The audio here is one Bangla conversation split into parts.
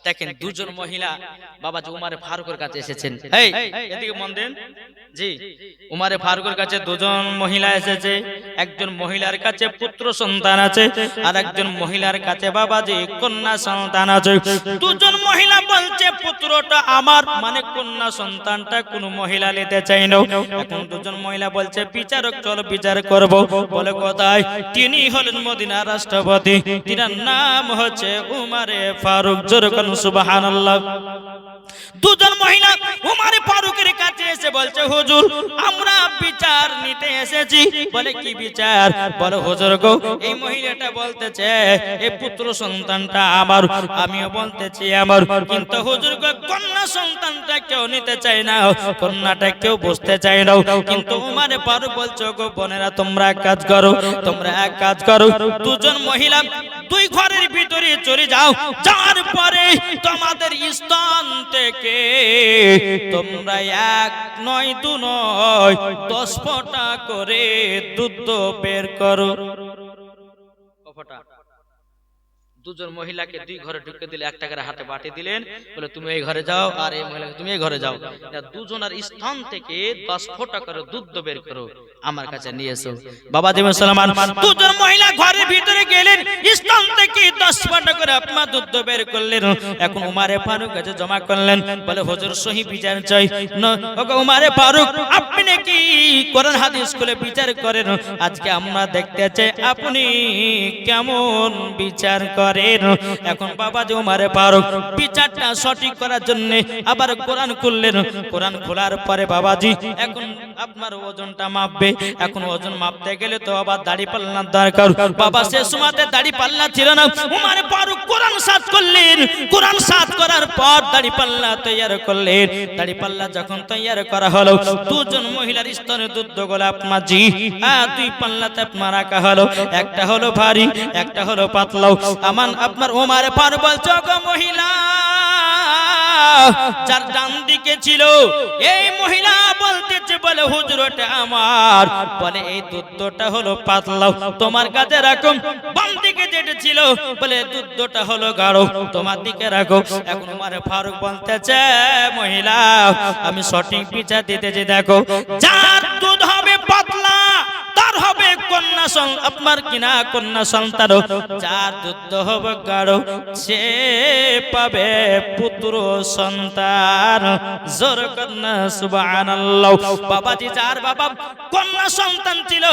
দেখেন দুজন মহিলা বাবাজি উমারে ফারুকের কাছে এসেছেন। এই এদিকে মন দেন জি। উমারে ফারুকের কাছে দুজন মহিলা এসেছে। একজন মহিলার কাছে পুত্র সন্তান আছে, আর একজন মহিলার কাছে বাবাজি কন্যা সন্তান আছে। দুজন মহিলা বলছে পুত্রটা আমার, মানে কন্যা সন্তানটা কোন মহিলা নিতে চাই না। এখন দুজন মহিলা বলছে বিচারক চলো বিচার করব। বলে কোথায়? তিনি হলেন মদিনার রাষ্ট্রপতি, তিনার নাম হচ্ছে উমারে ফারুক। জোরে সুবহানাল্লাহ। দুজন মহিলা উমারে ফারুকের কাছে এসে বলছে হুজুর আমরা বিচার নিতে এসেছি। বলে কি বিচার? বলে হুজুর গো এই মহিলাটা বলতেছে এই পুত্র সন্তানটা আমার, আমিও বলতেছি আমার, কিন্তু হুজুর গো কন্যা সন্তানটা কেউ নিতে চায় না, কন্যাটা কেউ বুঝতে চায় না। কিন্তু উমারে ফারুক বলছো গো বোনেরা তোমরা এক কাজ করো, তোমরা এক কাজ করো, দুজন মহিলা দুই ঘরের ভিতরে চলে যাও, যাওয়ার পরে তোমাদের স্থান থেকে তোমরা এক নয় দু নয় 10 ফোঁটা করে দুধ বের করো। দুজন মহিলাকে দুই ঘরে ঢুকে দিলে, একটা করে হাতে বাটি দিলেন, বলে তুমি এই ঘরে যাও, আর এই মহিলাকে তুমি এই ঘরে যাও, দুজনের স্থান থেকে 10 ফোঁটা করে দুধ বের করো, আমার কাছে নিয়ে এসো। বাবাজি মুসলমান দুজন মহিলা ঘরের ভিতরে গেলেন, স্থান থেকে 10 ফোঁটা করে আপনার দুধ বের করলেন। এখন উমারে ফারুক কাছে জমা করলেন। বলে হুজুর সহি বিচার চাই। ওগো উমারে ফারুক আপনি নাকি কোরআন হাদিস করে বিচার করেন, আজকে আমরা দেখতে চাই আপনি কেমন বিচার করেন। এখন বাবাজি উমারে ফারুক বিচারটা সঠিক করার জন্য আবার কোরআন খুললেন। কোরআন খোলার পরে বাবাজি এখন আপনার ওজনটা মাপবে। এখন ওজন মাপতে গেলে তো আবার দাড়ি পাল্লার দরকার। বাবা সে সময়তে দাড়ি পাল্লা ছিল না। উমারে ফারুক কোরআন সাত করলেন। কোরআন সাত করার পর দাড়ি পাল্লা তৈরি করলেন। দাড়ি পাল্লা যখন তৈরি করা হলো, দুজন মহিলার স্তনে দুধ গোলাপ মাঝি দুই পাল্লাতে আপনার রাখা হলো। একটা হলো ভারী, একটা হলো পাতলাও। আপনার উমারে ফারুক বলছো গো মহিলা যার ডান দিকে ছিল এই মহিলা বলতেছে, বলে হুজুর ওটা আমার। বলে এই দুধটা হলো পাতলাও, তোমার কাছে রাখো। বাম দিকে যেটা ছিল বলে দুধটা হলো গাঢ়, তোমার দিকে রাখো। এখন উমারে ফারুক বলতেছে মহিলা আমি সঠিক বিচার দিতেছি, দেখো যার দুধ হবে পাতলা তার হবে কন্যা সন্তান, আপনার কিনা কন্যা সন্তান। যার দুধ হবে গাঢ় সে পাবে পুত্র সন্তান। জোরে কন্যা সুবহানাল্লাহ। বাবাজি যার বাবা কন্যা সন্তান ছিল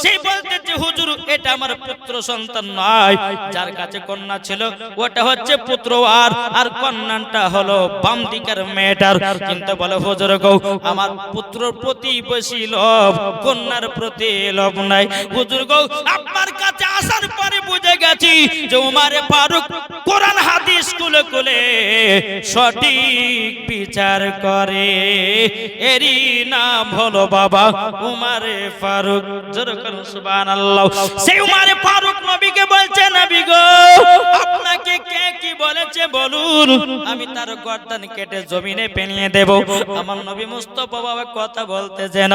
সে বলতেছে হুজুর এটা আমার পুত্র সন্তান নয়, যার কাছে কন্যা ছিল ওটা হচ্ছে পুত্র, আর কন্যাটা হলো বাম দিকের মেয়েটার। কিন্তু বলে হুজুর গো আমার পুত্রর প্রতি বেশি লোভ, কন্যার প্রতি লোভ নাই। হুজুর গো আপনার কাছে আসার পরে বুঝে গেছি যে উমারে ফারুক কোরআন হাদিস কুলে কুলে সঠিক বিচার করে। এরই নাম হলো বাবা উমারে ফারুক। জোরে বলুন সুবহানাল্লাহ। সেই উমারে ফারুক নবীকে বলছে নবী গো আপনাকে কে কি বলেছে বলুন, আমি তার গর্দান কেটে জমিনে ফেলিয়ে দেব। আমার নবী মুস্তাফা বাবা কথা বলতে যেন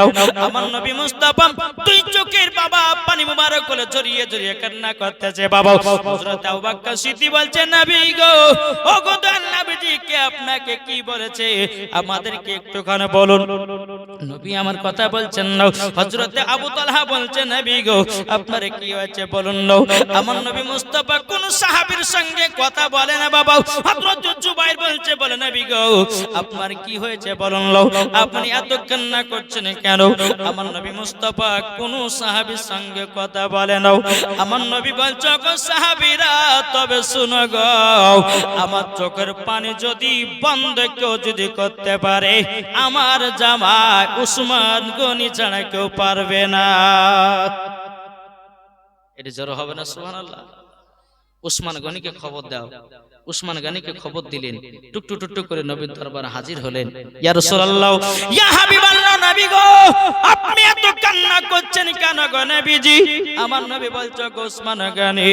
আমার নবী মুস্তাফা দুই চোখের বাবা পানি মুবারক করে জড়িয়ে জড়িয়ে কান্না করতেছে। বাবা হযরত আবু বকর সিদ্দিক বলছে নবী গো ও গো দয়াল নবীজি কে আপনাকে কি বলেছে আমাদেরকে একটুখানি বলুন। নবী আমার কথা বলছেন না। হযরত আবু তালহা বলছে নবী গো আপনার কি হয়েছে বলুন না। আমার নবী মুস্তাফা কোন সাহাবীর সঙ্গে কথা বলে না বাবা। হযরত জুবাইর বলছে বলে নবী গো আপনার কি হয়েছে বলুন না, আপনি এত কান্না করছেন কেন। আমার নবী মুস্তাফা কোন সাহাবীর সঙ্গে কথা বলে না। আমার নবী বলছে গো সাহাবীরা তবে শুনো গো, আমার চোখের পানি যদি বন্ধ কেউ যদি করতে পারে আমার জামাই উসমান গনি ছাড়া কেউ পারবে না। এটা জোর হবে না সুবহানাল্লাহ। উসমান গনিকে খবর দাও। উসমান গনিকে খবর দিলেন, টুকটু টুকটু করে নবীর দরবারে হাজির হলেন। ইয়া রাসূলুল্লাহ ইয়া হাবিবাল্লাহ নবী গো আপনি এত কান্না করছেন কেন গো নবীজি। আমার নবী বলছে গো উসমান গনি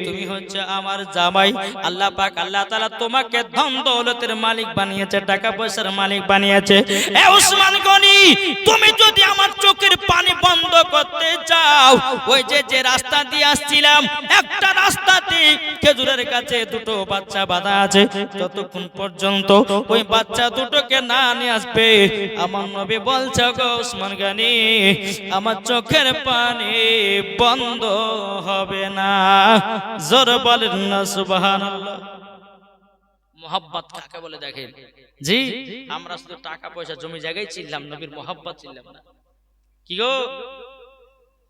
তুমি হচ্ছে আমার জামাই, আল্লাহ পাক আল্লাহ তাআলা তোমাকে ধন দৌলতের মালিক বানিয়েছে, টাকা পয়সার মালিক বানিয়েছে। এ উসমান গনি তুমি যদি আমার চোখের পানি বন্ধ করতে চাও, ওই যে রাস্তা দিয়ে আসছিলাম একটা রাস্তাতে খেজুরের কাছে দুটো বাচ্চা বাঁধা আছে, ততক্ষণ পর্যন্ত ওই বাচ্চা দুটোকে না নিয়ে আসবে আমার নবী বলছে গো ওসমান গনি আমার চোখের পানি বন্ধ হবে না। জোরে বলেন না সুবহানাল্লাহ। মোহাব্বত কাকে বলে দেখেন জি, আমরা শুধু টাকা পয়সা জমি জায়গায় চিনলাম, নবীর মোহাব্বত চিনলাম না। কি গো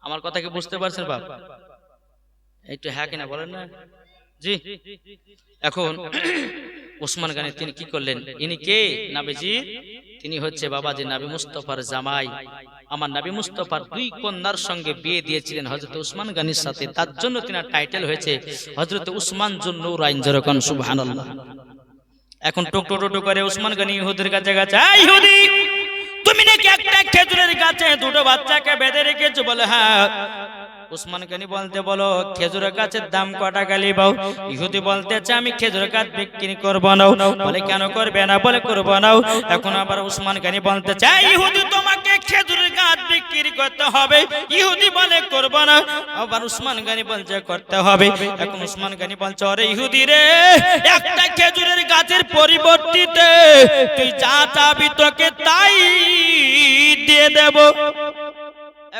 আমার কথা কি বুঝতে পারছেন বাপ? একটু হ্যাঁ কিনা বলেন না জি। এখন ওসমান গনি তিনি কি করলেন, ইনি কে নবীজি? তিনি হচ্ছে বাবাজি নবী মুস্তাফার জামাই। আমার নবী মুস্তাফার দুই কন্যার সঙ্গে বিয়ে দিয়েছিলেন হযরত ওসমান গনির সাথে, তার জন্য তিনার টাইটেল হয়েছে হযরত ওসমান জুন নূরাইন। যেরকম সুবহানাল্লাহ। এখন টুকটুক করে ওসমান গনি ইহুদির কাছে গেছে, এই ইহুদি তুমি নাকি একটা খেজুরের গাছে দুটো বাচ্চাকে বেঁধে রেখেছো? বলে হ্যাঁ। ওসমান গনি বলতে বলো খেজুরের গাছের দাম কটা গালি বাও? ইহুদি বলতেছে আমি খেজুরের গাছ বিক্রি করব না। বলে কেন করবে না? বলে করব না। এখন আবার ওসমান গনি বলতেছে ইহুদি তোমাকে খেজুরের গাছ বিক্রি করতে হবে। ইহুদি বলে করব না। আবার ওসমান গনি বলছে করতে হবে। এখন ওসমান গনি বলছে আরে ইহুদি রে, একটা খেজুরের গাছের পরিবর্তে তুই যা চাবি তোকে তাই দিয়ে দেব।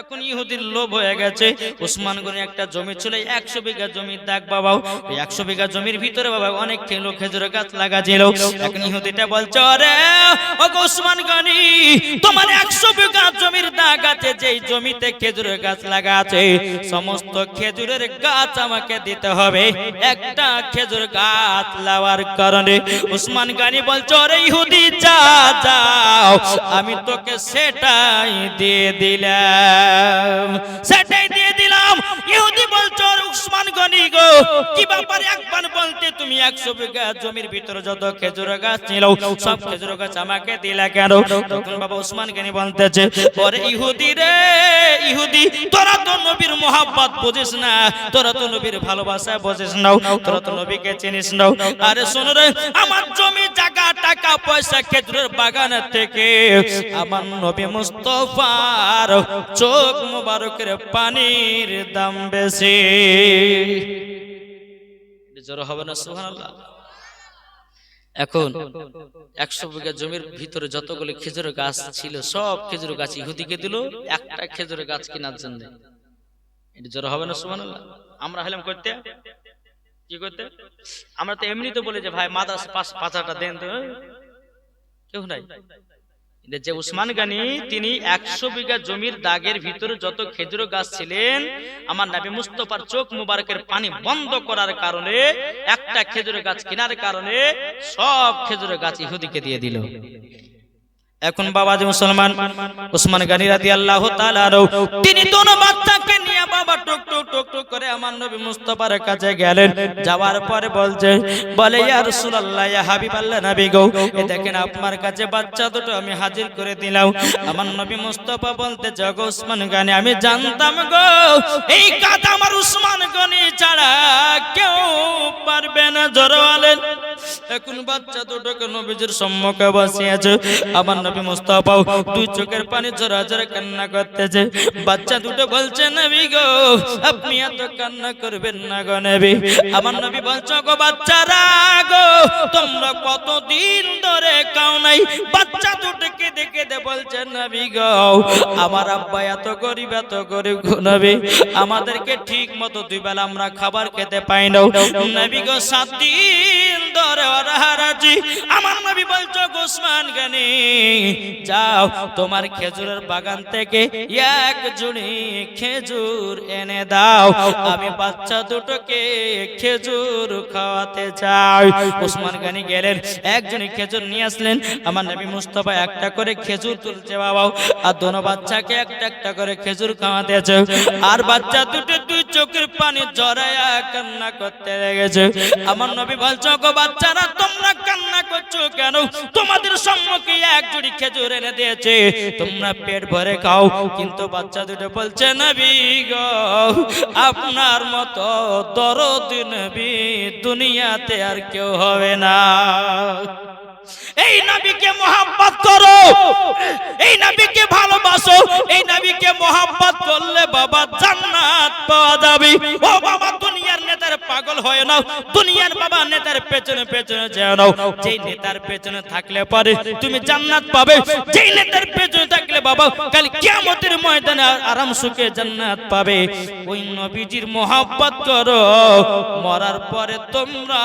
এখন ইহুদির লোভ হয়ে গেছে। ওসমান গনি একটা জমি ছিল 100 বিঘা জমির দাগ বাবা, ওই 100 বিঘা জমির ভিতরে বাবা অনেক খেজুরের গাছ লাগা ছিল। এখন ইহুদিটা বলছে আরে ও ওসমান গনি তোমার 100 বিঘা জমির দাগ আছে, যেই জমিতে খেজুরের গাছ লাগা আছে সমস্ত খেজুরের গাছ আমাকে দিতে হবে। একটা খেজুর গাছ লাগার কারণে ওসমান গনি বলছে আরে ইহুদি যা যাও আমি তোকে সেটাই দিয়ে দিলাম, সেটাই দিয়ে দিলাম। ইহুদি বলছো ওসমান গনি গো কি ব্যাপার? একবার বলতে তুমি 100 বিঘা জমির ভিতরে যত খেজুর গাছ ছিল সব খেজুর গাছ আমাকে দিলা কেন? তখন বাবা ওসমান গনি বলতেছে ওরে ইহুদি রে, ইহুদি তোরা তো নবীর মোহাব্বত বুঝিস না, তোরা তো নবীর ভালোবাসা বুঝিস না, তোরা তো নবীকে চিনিস না। আরে শোনো রে, আমার জমি জায়গা টাকা পয়সা খেজুরের বাগান থেকে আমার নবী মুস্তাফার চোখ মুবারকের পানির দাম বেশি। জোরে হবে না সুবহানাল্লাহ। এখন 100 বিঘা জমির ভিতরে যতগুলো খেজুরের গাছ ছিল সব খেজুর গাছ ইহুদিকে দিল একটা খেজুরের গাছ কেনার জন্য। এটা জোরে হবে না সুবহানাল্লাহ। আমরা হলাম করতে কি করতে? আমরা তো এমনি তো বলি যে ভাই মাদ্রাসা পাঁচাটা দেন, তো কেউ নাই। যে ওসমান গনি তিনি 100 বিঘা জমির দাগের ভিতরে যত খেজুর গাছ ছিলেন আমার নবী মুস্তাফার চোখ মুবারকের পানি বন্ধ করার কারণে একটা খেজুর গাছ কেনার কারণে সব খেজুর গাছ ইহুদিকে দিয়ে দিল। এখন বাবাজি মুসলমান ওসমান গনি রাদিয়াল্লাহু তাআলা তিনি দোনো বাচ্চাকে নিয়ে বাবা টুক টুক টুক টুক করে আমার নবী মুস্তাফার কাছে গেলেন। যাওয়ার পরে বলে ইয়া রাসূলুল্লাহ ইয়া হাবিবাল্লাহ নবী গো এই দেখেন আপনার কাছে বাচ্চা দুটো আমি হাজির করে দিলাম। আমার নবী মুস্তাফা বলতে গো ওসমান গনি আমি জানতাম গো এই কাজ আমার ওসমান গনি ছাড়া কেউ পারবে না। জোরে বলেন। এখন বাচ্চা দুটোকে নবীজির সম্মুখে বসিয়েছে। আমার নবী মুস্তাফা দুই চোখের পানি ঝরা ঝরা কান্না করতেছে। বাচ্চা দুটো বলছে নবী গো আপনি এত কান্না করবেন না গো নবী। আমার নবী বলছে গো বাচ্চারা গো তোমরা কতদিন ধরে খাও নাই? বাচ্চা দুটোকে দেখে বলছে নবী গো আমার আব্বা এত গরিব গো নবী, আমাদেরকে ঠিক মতো দুই বেলা আমরা খাবার খেতে পাই না নবী গো, 7 দিন ধরে অনাহারাজি। আমার নবী বলছে ওসমান গনি যাও তোমার খেজুরের বাগান থেকে এক ঝুড়ি খেজুর এনে দাও, আমি বাচ্চা দুটোকে খেজুর খাওয়াতে চাই। ওসমান গনি গেলেন এক ঝুড়ি খেজুর নিয়ে আসলেন। আমার নবী মুস্তাফা একটা করে খেজুর তুলছে বাবা, আর দোনো বাচ্চাকে একটা একটা করে খেজুর খাওয়াতেছে। আর বাচ্চা দুটো দুই চোখের পানি জড়ায়া কান্না করতে লেগেছে। আমার নবী বলছে গো বাচ্চারা তোমরা কান্না করছো কেন? তোমাদের সম্মুখে এক ঝুড়ি খেজুর এনে দিয়েছে, তোমরা পেট ভরে খাও। কিন্তু বাচ্চা দুটো বলছে নবী গো আপনার মতো দরদি নবী দুনিয়াতে আর কেউ হবে না। এই নবীকে মোহাব্বত করো, এই নবীকে ভালোবাসো, এই নবীকে মোহাব্বত করলে বাবা জান্নাত পাওয়া যাবে। ও বাবা দুনিয়ার নেতা নেতার পাগল হয়ে নাও, দুনিয়ার বাবা নেতার পেছনে পেছনে যেও নাও। যেই নেতার পেছনে থাকলে পরে তুমি জান্নাত পাবে, যেই নেতার পেছনে থাকলে বাবা কাল কিয়ামতের ময়দানে আরাম সুখে জান্নাত পাবে। ওই নবীজির মহব্বত করো, মরার পরে তোমরা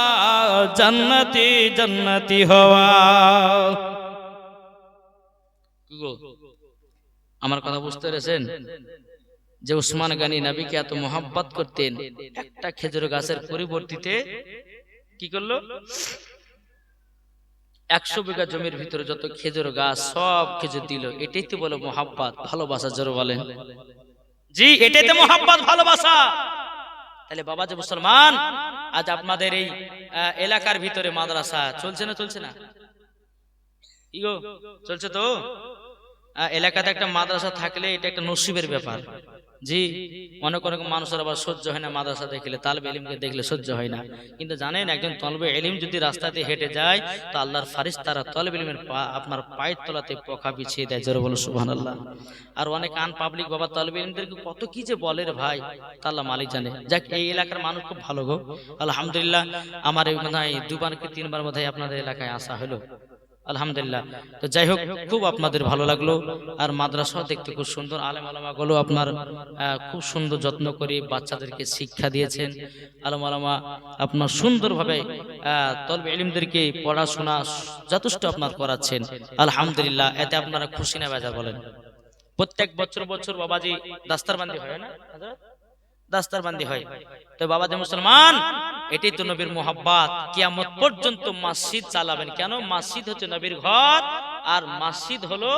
জান্নাতি জান্নাতি হওয়া। আমার কথা বুঝতে পেরেছেন? যে উসমান গনি নবীকে এত মহব্বত করতেন, একটা খেজুর গাছের পরিবর্তিতে কি করলো? 100 বিঘা জমির ভিতরে যত খেজুর গাছ সব খেজুর দিল। এটাই তো বলে মহব্বত, ভালোবাসা। জোরে বলেন জি, এটাই তো মহব্বত, ভালোবাসা। তাহলে বাবা যে মুসলমান, আজ আপনাদের এই এলাকার ভিতরে মাদ্রাসা চলছে না? চলছে না? ইগো চলছে তো। এলাকাতে একটা মাদ্রাসা থাকলে এটা একটা নসিবের ব্যাপার। জি, অনেক অনেক মানুষের আবার সহ্য হয় না মাদ্রাসা দেখলে, তালবে ইলমকে দেখলে সহ্য হয় না। কিন্তু জানেন, একজন তলবে ইলম যদি রাস্তাতে হেঁটে যায় তো আল্লাহর ফারিস্তারা তলবে ইলমের আপনার পায়ের তলাতে পোকা বিছিয়ে দেয়। জোরে বলো সুবহানাল্লাহ। আর অনেক আন পাবলিক বাবা তলবে ইলমদেরকে কত কি যে বলে রে ভাই, তা আল্লাহ মালিক জানে। যাক, এই এলাকার মানুষ খুব ভালো গো, আলহামদুলিল্লাহ। আমার এই মনে হয় 2বার কি 3বার বোধহয় আপনাদের এলাকায় আসা হলো, আলহামদুলিল্লাহ। তো যাই হোক, খুব আপনাদের ভালো লাগলো। আর মাদ্রাসা দেখতে খুব সুন্দর, আলেম আলামা গুলো আপনার খুব সুন্দর যত্ন করে বাচ্চাদেরকে শিক্ষা দিয়েছেন। আলেম আলামা আপনার সুন্দরভাবে তলবে ইলমদেরকে পড়াশোনা যথেষ্ট আপনার করাচ্ছেন, আলহামদুলিল্লাহ। এতে আপনারা খুশি না বেজার বলেন? প্রত্যেক বছর বছর বাবাজি দাস্তারবান্দি হয় না? দাস্তারবান্দি হয়। তো বাবাজি মুসলমান, এটাই তো নবীর মোহাব্বত। কিয়ামত পর্যন্ত মসজিদ চালাবেন। কেন? মসজিদ হচ্ছে নবীর ঘর, আর মসজিদ হলো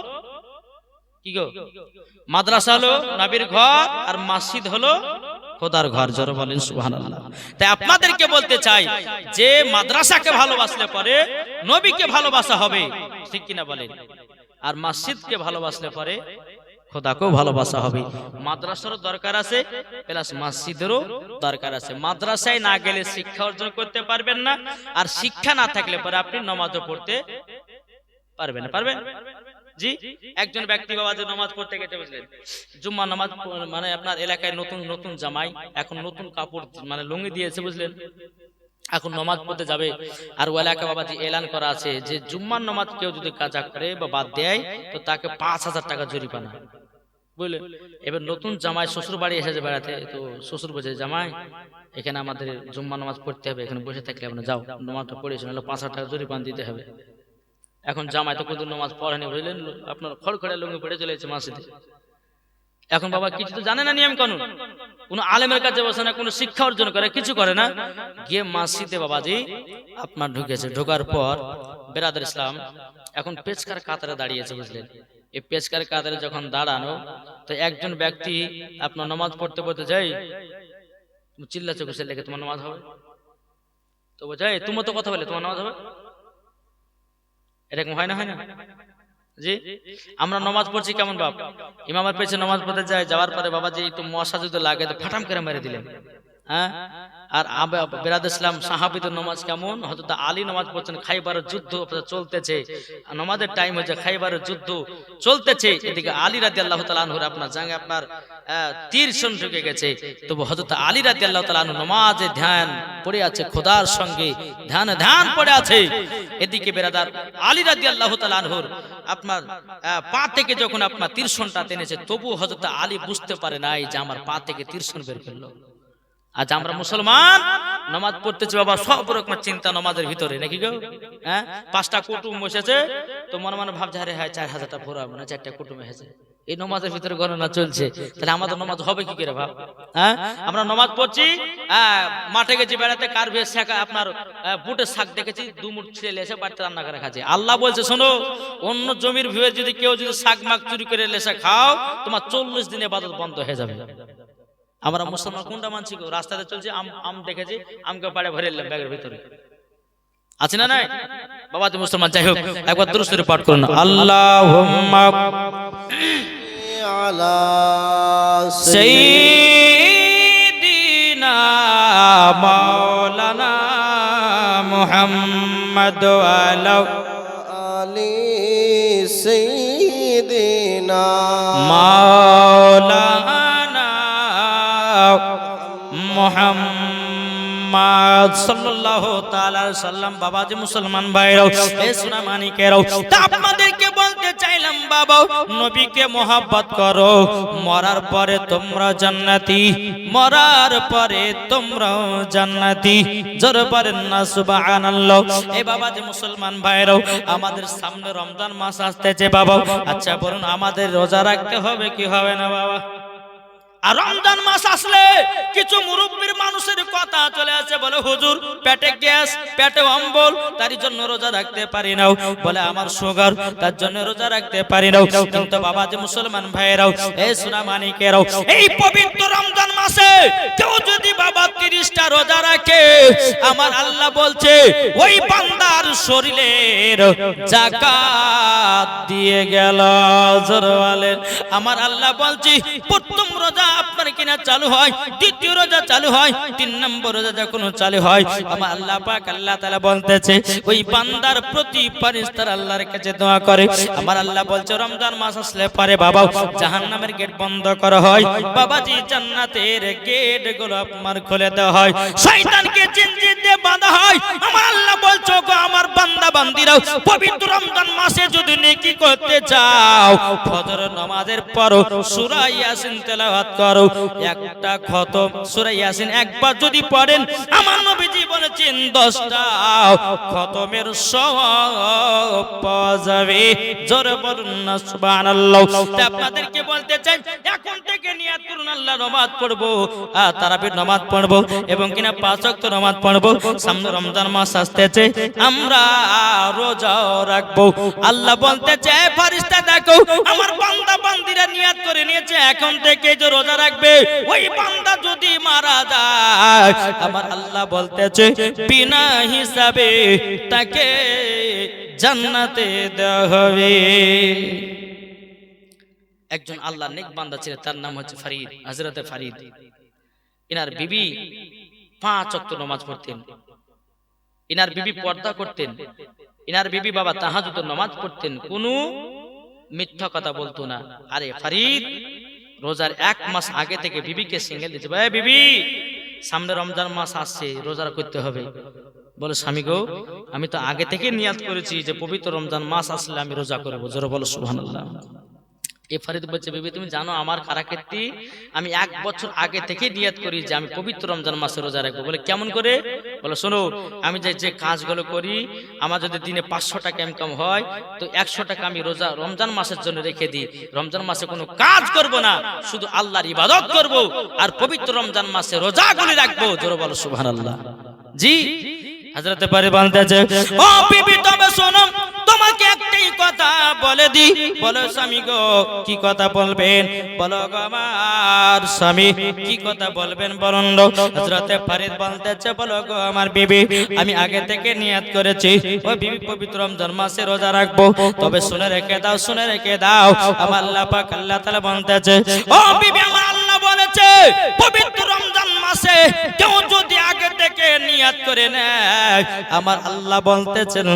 কি গো? মাদ্রাসা হলো নবীর ঘর, আর মসজিদ হলো খোদার ঘর। জোরে বলেন সুবহানাল্লাহ। তাই আপনাদেরকে বলতে চাই যে মাদ্রাসাকে ভালোবাসলে পরে নবীকে ভালোবাসা হবে, ঠিক কিনা বলেন? আর মসজিদকে ভালোবাসলে পরে খোদাকেও ভালোবাসা হবে। মাদ্রাসারও দরকার আছে, প্লাস মসজিদেরও দরকার আছে। মাদ্রাসায় না গেলে শিক্ষা অর্জন করতে পারবেন না, আর শিক্ষা না থাকলে পরে আপনি নামাজও পড়তে পারবেন না। পারবেন? জি, একজন ব্যক্তি বাবা যে নামাজ পড়তে গেছে, বুঝলেন, জুম্মা নামাজ, মানে আপনার এলাকায় নতুন নতুন জামাই, এখন নতুন কাপড় মানে লুঙ্গি দিয়েছে, বুঝলেন, এখন নামাজ পড়তে যাবে। আর ওই এলাকা বাবাজি এলান করা আছে যে জুম্মার নামাজ কেউ যদি কাজা করে বা বাদ দেয় তো তাকে 5000 টাকা জরিমানা, বুঝলেন। এবার নতুন জামাই শ্বশুর বাড়ি এসেছে বেড়াতে, তো শ্বশুর বলছে, জামাই এখানে আমাদের জুম্মা নামাজ পড়তে হবে, এখানে বসে থাকলে আপনার যাও, নামাজটা পড়েছে, নাহলে 5000 টাকা জরিমানা দিতে হবে। এখন জামাই তো কোনদিন নামাজ পড়েনি, বুঝলেন, আপনার খড়খড়ে লুঙ্গি পড়ে চলে এসেছে মসজিদে। এখন বাবা কিছু তো জানে না নিয়ম কানুন, কোন আলেমের কাছে বসে না, কোন শিক্ষা অর্জন করে, কিছু করে না, গিয়ে মসজিদে বাবাজি আপনার ঢুকেছে। ঢোকার পর বেরাদার ইসলাম এখন পেচকার কাতারে দাঁড়িয়েছে, বুঝলেন। এই পেচকার কাতারে যখন দাঁড়ানো, তো একজন ব্যক্তি আপনার নামাজ পড়তে পড়তে যাই, তুমি চিল্লাচ্ছ কিসের লেগে, তোমার নামাজ হবে? তো বোঝাই তুমি তো কথা বলে তোমার নামাজ হবে? এরকম হয় না? হয় না? জি, আমরা নামাজ পড়ছি কেমন বাপ, ইমামের পেছনে নামাজ পড়তে যায়, যাওয়ার পরে বাবাজি একটু মশা যদি লাগে তো ফাটাম করে মেরে দিলেন। হ্যাঁ, আর বেরাদ ইসলাম সাহাবীদের নামাজ কেমন? হযরত আলী নামাজ পড়ছেন, খাইবারের যুদ্ধ চলতেছে, নামাজের টাইম হয়েছে, খাইবারের যুদ্ধ চলতেছে, এদিকে আলী রাদিয়াল্লাহু তাআলা আনহুর আপনার জাঙ্গে আপনার তীর শোন ঢুকে গেছে। তবু হযরত আলী রাদিয়াল্লাহু তাআলা আনহু নামাজে ধ্যান পড়ে আছে, খোদার সঙ্গে ধ্যান পড়ে আছে। এদিকে বেরাদার আলী রাদিয়াল্লাহু তাআলা আনহুর আপনার পা থেকে যখন আপনার তীরশনটা টেনেছে, তবু হযরত আলী বুঝতে পারে নাই যে আমার পা থেকে তীরশন বের করলো। আজ আমরা মুসলমান নামাজ পড়তেছি বাবা, সব রকমের চিন্তা নামাজের ভিতরে, নাকি গো? হ্যাঁ, 5টা কুটুম বসেছে, তো মনে মনে ভাবছে, আরে হ্যাঁ 4000 টাকা পুরো মানে 4টা কুটুম এসেছে, এই নামাজের ভিতরে গণনা চলছে, তাহলে আমাদের নামাজ হবে কি করে ভাব? হ্যাঁ, আমরা নামাজ পড়ছি, মাঠে গেছি বেড়াতে, কার ভেস শাক আপনার বুটের শাক দেখেছি, 2 মুঠ ছেলে এসে বাড়িতে রান্না করে খাচ্ছে। আল্লাহ বলছে, শোনো, অন্য জমির ভিড়ে যদি কেউ যদি শাক মাক চুরি করে লেসা খাও, তোমার 40 দিনে ইবাদত বন্ধ হয়ে যাবে। আমরা মুসলমান কোনটা মানছি গো? রাস্তাতে চলছি, আম দেখেছি, আমকে পাড়ে ভরে নিলাম ব্যাগের ভিতরে, আছে না নাই? বাবা তো মুসলমান। যাই হোক, একবার দুরূদ শরীফ পাঠ করুন। আল্লাহুম্মা আলা সাইয়্যিদিনা মাওলানা মুহাম্মদ ওয়া আলা আলি সাইয়্যিদিনা মাওলানা মুহাম্মদ মুহাম্মদ সাল্লাল্লাহু তাআলা আলাইহি সাল্লাম। বাবাজি মুসলমান ভাইরাও, এই সোনা মানিকেরাও, তা আপনাদেরকে বলতে চাইলাম বাবা, নবীকে মহব্বত করো, মরার পরে তোমরা জান্নাতি, মরার পরে তোমরা জান্নাতি। জোরে বলেন না সুবহানাল্লাহ। এই বাবাজি মুসলমান ভাইরাও, আমাদের সামনে রমজান মাস আসতেছে বাবা। আচ্ছা বলুন, আমাদের রোজা রাখতে হবে কি হবে না বাবা? আর রমজান মাস আসলে কিছু মুরব্বির মানুষের কথা চলে আসে, বলে হুজুর পেটে গ্যাস, পেটে অম্বল, তার জন্য রোজা রাখতে পারি না। বলে আমার সুগার, তার জন্য রোজা রাখতে পারি না। কিন্তু বাবাজি মুসলমান ভাইরাও, এই সোনা মানিকেরাও, এই পবিত্র রমজান মাসে কেউ যদি বাবা 30টা রোজা রাখে, আমার আল্লাহ বলছে ওই বান্দার শরীরের যাকাত দিয়ে গেল। জোরে বলেন, আমার আল্লাহ বলছি প্রথম রোজা আপনার কিনা চালু হয়, দ্বিতীয় রোজা চালু হয়, 3 নম্বর রোজা যখন চালু হয়, আমার আল্লাহ পাক আল্লাহ তাআলা বলতেছে ওই বান্দার প্রতি ফেরেশতারা আল্লাহর কাছে দোয়া করে। আমার আল্লাহ বলছে রমজান মাস আসলে পরে বাবা জাহান্নামের গেট বন্ধ করা হয়, বাবাজি জান্নাতের গেট গুলো আপনার খুলে দেওয়া হয়, শয়তানকে জিনজির দিয়ে বাঁধা হয়। আমার আল্লাহ বলছে গো আমার বান্দা বান্দিরাও, পবিত্র রমজান মাসে যদি নেকি করতে চাও, ফজর নামাজের পর সূরা ইয়াসিন তেলাওয়াত করো। একটা খতম সূরা ইয়াসিন একবার যদি পড়েন, আমার নবীজি বলেছেন 10টা খতমের সওয়াব পাওয়া যাবে। জোরে বলুন না সুবহানাল্লাহ। আপনাদেরকে বলতে চাই, এখন থেকে নিয়ত করুন আল্লাহ নামাজ পড়বো, তারাবির নামাজ পড়বো এবং কিনা 5 ওয়াক্ত নামাজ পড়বো। সামনে রমজান মাস আসতেছে, আমরা রোজা রাখবো। আল্লাহ বলতে চায় ফেরেশতা দেখো আমার বান্দা বান্দিরা নিয়ত করে নিয়েছে, এখন থেকে যে রোজা রাখবে, ওই বান্দা যদি মারা যায়, আমার আল্লাহ বলতেছে বিনা হিসাবে তাকে জান্নাতে দেওয়া হবে। একজন আল্লাহর নেক বান্দা ছিলেন, তার নাম হচ্ছে ফরিদ, হযরতে ফরিদ। ইনার বিবি 5 ওয়াক্ত নামাজ পড়তেন, ইনার বিবি পর্দা করতেন, ইনার বিবি বাবা তাহাজ্জুদের নামাজ পড়তেন, কোনো মিথ্যা কথা বলতো না। আরে ফরিদ রোজার 1 মাস আগে থেকে বিবিকে সিঙ্গেল দিতে, ভাই বিবি সামনে রমজান মাস আসছে, রোজা করতে হবে। বলে স্বামী গো, আমি তো আগে থেকে নিয়ত করেছি যে পবিত্র রমজান মাস আসলে আমি রোজা করব। জোরে বলো সুবহানাল্লাহ। এ ফরিদ বলছে বিবি তুমি জানো আমার কারাকীর্তি, আমি 1 বছর আগে থেকে নিয়ত করি যে আমি পবিত্র রমজান মাসে রোজা রাখবো। বলে কেমন করে? বলে শোনো, আমি যে কাজগুলো করি, আমার যদি দিনে 500 টাকা ইনকাম হয়, তো 100 টাকা আমি রোজা রমজান মাসের জন্য রেখে দিই। রমজান মাসে কোনো কাজ করব না, শুধু আল্লাহর ইবাদত করব আর পবিত্র রমজান মাসে রোজাগুলি রাখবো। জোরে বলো সুবহানাল্লাহ। জি হযরতে ফরিদ বলতেছে, ও বিবি তবে শোনো, তোমাকে একটাই কথা বলে দি। বলো স্বামী গো কি কথা বলবেন? বলো গো আমার স্বামী কি কথা বলবেন বলুন। হযরতে ফরিদ বলতেছে, বলো গো আমার বিবি, আমি আগে থেকে নিয়ত করেছি ও বিবি পবিত্র রমজান মাসে রোজা রাখবো। তবে শুনে রেখে দাও, শুনে রেখে দাও, আমার আল্লাহ পাক আল্লাহ তাআলা বলতেছে, ও বিবি আমার আল্লাহ বলেছে পবিত্র রমজান মাসে কেউ যদি আগে থেকে নিয়ত করে নেয়, আমার আল্লাহ বলতেছেন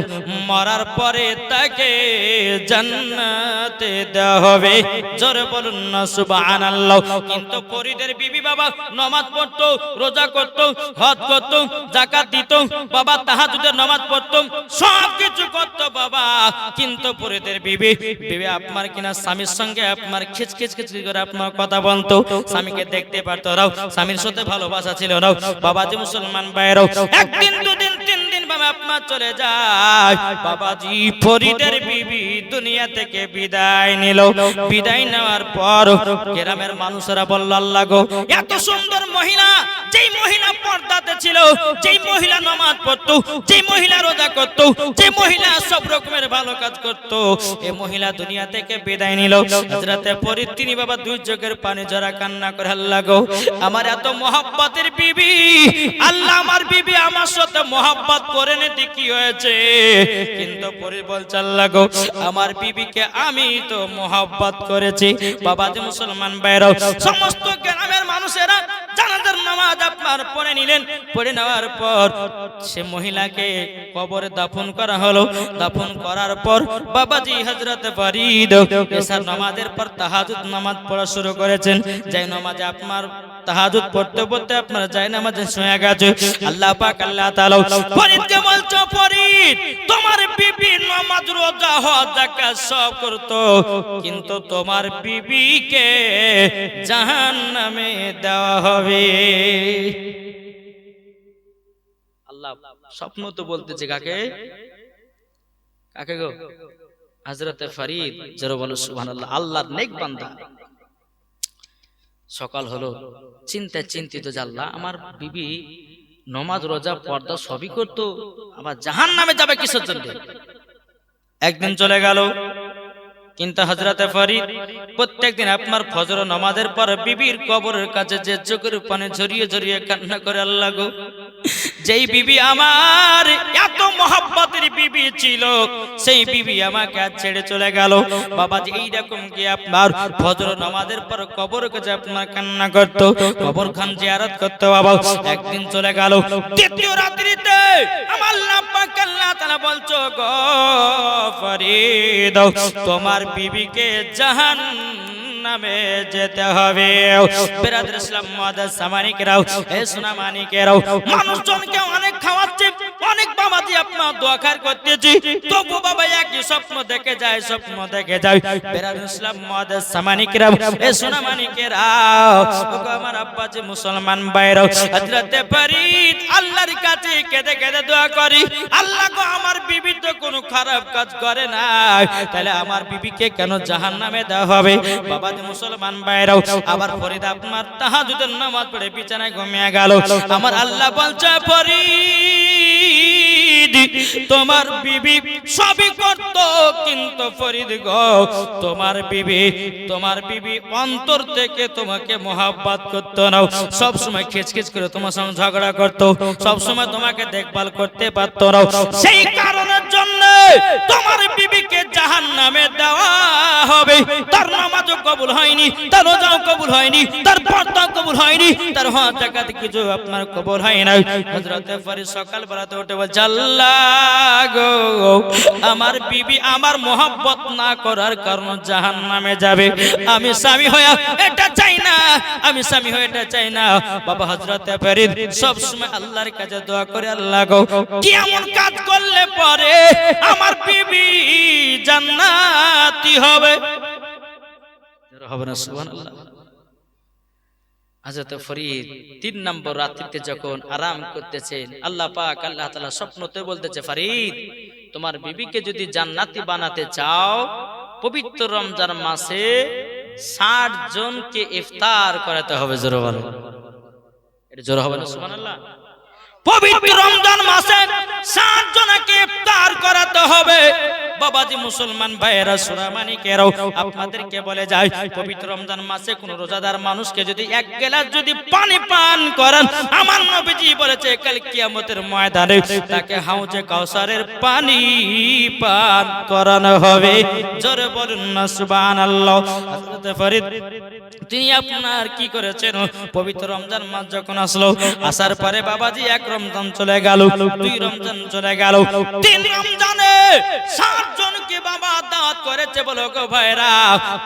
মরার পরে তাকে জান্নাতে দেওয়া হবে। জোরে বলুন না সুবহানাল্লাহ। কিন্তু ফরিদের বিবি বাবা নামাজ পড়তো, রোজা করতো, হজ করতো, যাকাত দিত, বাবা তাহাজ্জুদের নামাজ পড়তো, সব কিছু করতো বাবা। কিন্তু ফরিদের বিবি আপনার কিনা স্বামীর সঙ্গে আপনার খিচখিচ করে আপনার কথা বলতো, স্বামীকে দেখতে পারতো না, স্বামীর সাথে ভালোবাসা ছিল না। বাবাজি মুসলমান ভাইরাও, একদিন দুদিন 3 দিন বাবা আপনার চলে যায়, বাবাজি ফরিদের বিবি দুনিয়া থেকে বিদায় নিল। বিদায় নেওয়ার পর গ্রামের মানুষেরা বলল, আল্লাহ গো এত সুন্দর মহিলা, যেই মহিলা পর্দাতে ছিল, যেই মহিলা নামাজ পড়তো, যেই মহিলা রোজা করতো, যেই মহিলা সব রকমের ভালো কাজ করতো, এই মহিলা দুনিয়া থেকে বিদায় নিল। হযরতে ফরিদ তিনি বাবা 2 চোখের পানি ঝরা কান্না করে, আল্লাহ গো আমার এত মহব্বতের বিবি, আল্লাহ আমার বিবি আমার সাথে মহব্বত করে নিতে কি হয়েছে? কিন্তু ফরিদ বলছে, আল্লাহ গো আমার বিবিকে আমি তো মহব্বত করেছি। বাবাজি মুসলমান ভাইরাও, সমস্ত গ্রামের মানুষেরা জানাজার নামাজ নামাজ আপনার পড়ে নিলেন। পড়ে নেওয়ার পর সে মহিলাকে কবরে দাফন করা হলো। দাফন করার পর বাবাজি হযরত ফরিদ এশার নামাজের পর তাহাজ্জুদ নামাজ পড়া শুরু করেছেন। যে নামাজে আপনার তাহাজ্জুদ পড়তে পড়তে আপনার যায় নামাজে শুয়ে গেছে। আল্লাহ পাক আল্লাহ তাআলা ফরিদকে বলছো, ফরিদ তোমার বিবি নামাজ রোজা হজ যাকাত সব করতো, কিন্তু তোমার বিবিকে জাহান্নামে দেওয়া হবে। আল্লাহ স্বপ্ন তো বলতেছে কাকে কাকে গো? হযরতে ফরিদ। জোরে বলো সুবহানাল্লাহ। আল্লাহর নেক বান্দা। সকাল হলো, চিন্তিত যে আল্লাহ আমার বিবি নামাজ রোজা পর্দা সবই করতো, আবার জাহান্নামে যাবে কিসের জন্য? একদিন চলে গেল, কিন্তু হযরতে ফরিদ প্রত্যেকদিন আপনার ফজর নামাজের পর বিবির কবরের কাছে যে চোখের পানি ঝরিয়ে ঝরিয়ে কান্না করে, আল্লাহ গো যেই বিবি আমার এত মহব্বতের বিবি ছিল, সেই বিবি আমাকে আজ ছেড়ে চলে গেল। বাবাজি এইরকম কি আপনার ফজর নামাজের পর কবরের কাছে আপনার কান্না করতো, কবর খান জিয়ারত করতো। বাবা একদিন চলে গেল, দ্বিতীয় রাত্রিতে আমার আল্লাহ পাক আল্লাহ তাআলা বলছো, গো ফরিদ তোমার বিবিকে জাহান্নামে যেতে হবে। বিরাদর ইসলাম মুআদ্দাস সামানিকেরাও, এ সোনা মানিকেরাও, মানুষজনকে অনেক খাওয়াচ্ছে, অনেক বাবাজি আপনার দোয়া খার করতেছি, তবু বাবা একই স্বপ্ন দেখে যায়, স্বপ্ন দেখে যায়। বিরাদর ইসলাম মুআদ্দাস সামানিকেরাও, এ সোনা মানিকেরাও, ওগো আমার আব্বাজি মুসলমান ভাইরাও, হযরতে ফরিদ আল্লাহর কাছে কেঁদে কেঁদে দোয়া করি, আল্লাহ গো আমার বিবি তো কোনো খারাপ কাজ করে না, তাহলে আমার বিবিকে কেন জাহান্নামে দেওয়া হবে? বাবাজি মুসলমান ভাইরাও, আবার ফরিদ আপনার তাহাজ্জুদের নামাজ পড়ে বিছানায় ঘুমিয়ে গেল। আমার আল্লাহ বলছে, ফরিদ তোমার বিবি সবই করত, কিন্তু ফরিদ গো তোমার বিবি অন্তর থেকে তোমাকে মহব্বত করতো না, সব সময় খিচখিচ করে তোমার সঙ্গে ঝগড়া করতো, সব সময় তোমাকে দেখভাল করতে পারতো না। সেই কারণের জন্য তোমার বিবিকে জাহান্নামে দেওয়া হবে। তার নামাজও কবুল হয়নি, তার রোজাও কবুল হয়নি, তার পর্দাও কবুল হয়নি, তার হজ যাকাত কিছু আপনার কবুল হয় না। হযরতে ফরিদ সকাল বেলাতে উঠে বলছে, আল্লাহ গো আমার বিবি আমার মহব্বত না করার কারণে জাহান্নামে যাবে। আমি স্বামী হয়ে এটা চাই না, আমি স্বামী হয়ে এটা চাই না। বাবা হযরতে ফরিদ সব সময় আল্লাহর কাছে দোয়া করে, আল্লাহ গো কি এমন কাজ করলে পরে আমার বিবি জান্নাতি হবে? হবে না? সুবহানাল্লাহ। হযরত ফরিদ 3 নম্বর রাত্রিতে যখন আরাম করতেছেন, আল্লাহ পাক আল্লাহ তাআলা স্বপ্নতে বলতেছে, ফরিদ তোমার বিবিকে যদি জান্নাতি বানাতে চাও, পবিত্র রমজান মাসে 60 জনকে ইফতার করাতে হবে। জোরে বলো, এটা জোরে হবে না? সুবহানাল্লাহ। পবিত্র রমজান মাসে 60 জনকে ইফতার করাতে হবে। বাবাজি মুসলমান ভাইয়েরা, সুরামানিকেরাও, আপনাদেরকে বলে যায়, পবিত্র রমজান মাসে কোন রোজাদার মানুষকে যদি 1 গ্লাস যদি পানি পান করান, আমার নবীজি বলেছে কাল কিয়ামতের ময়দানে তাকে হাউজে কাউসারের পানি পান করানো হবে। জোরে বলুন না সুবহানাল্লাহ। হযরত ফরিদ তিনি আপনার কি করেছেন, পবিত্র রমজান মাস যখন আসলো, আসার পরে বাবাজি 1 রমজান চলে গেল, 2 রমজান চলে গেল, 3 রমজানে 60 জনকে বাবা দাওয়াত করেছে। বলো গো ভাইরা,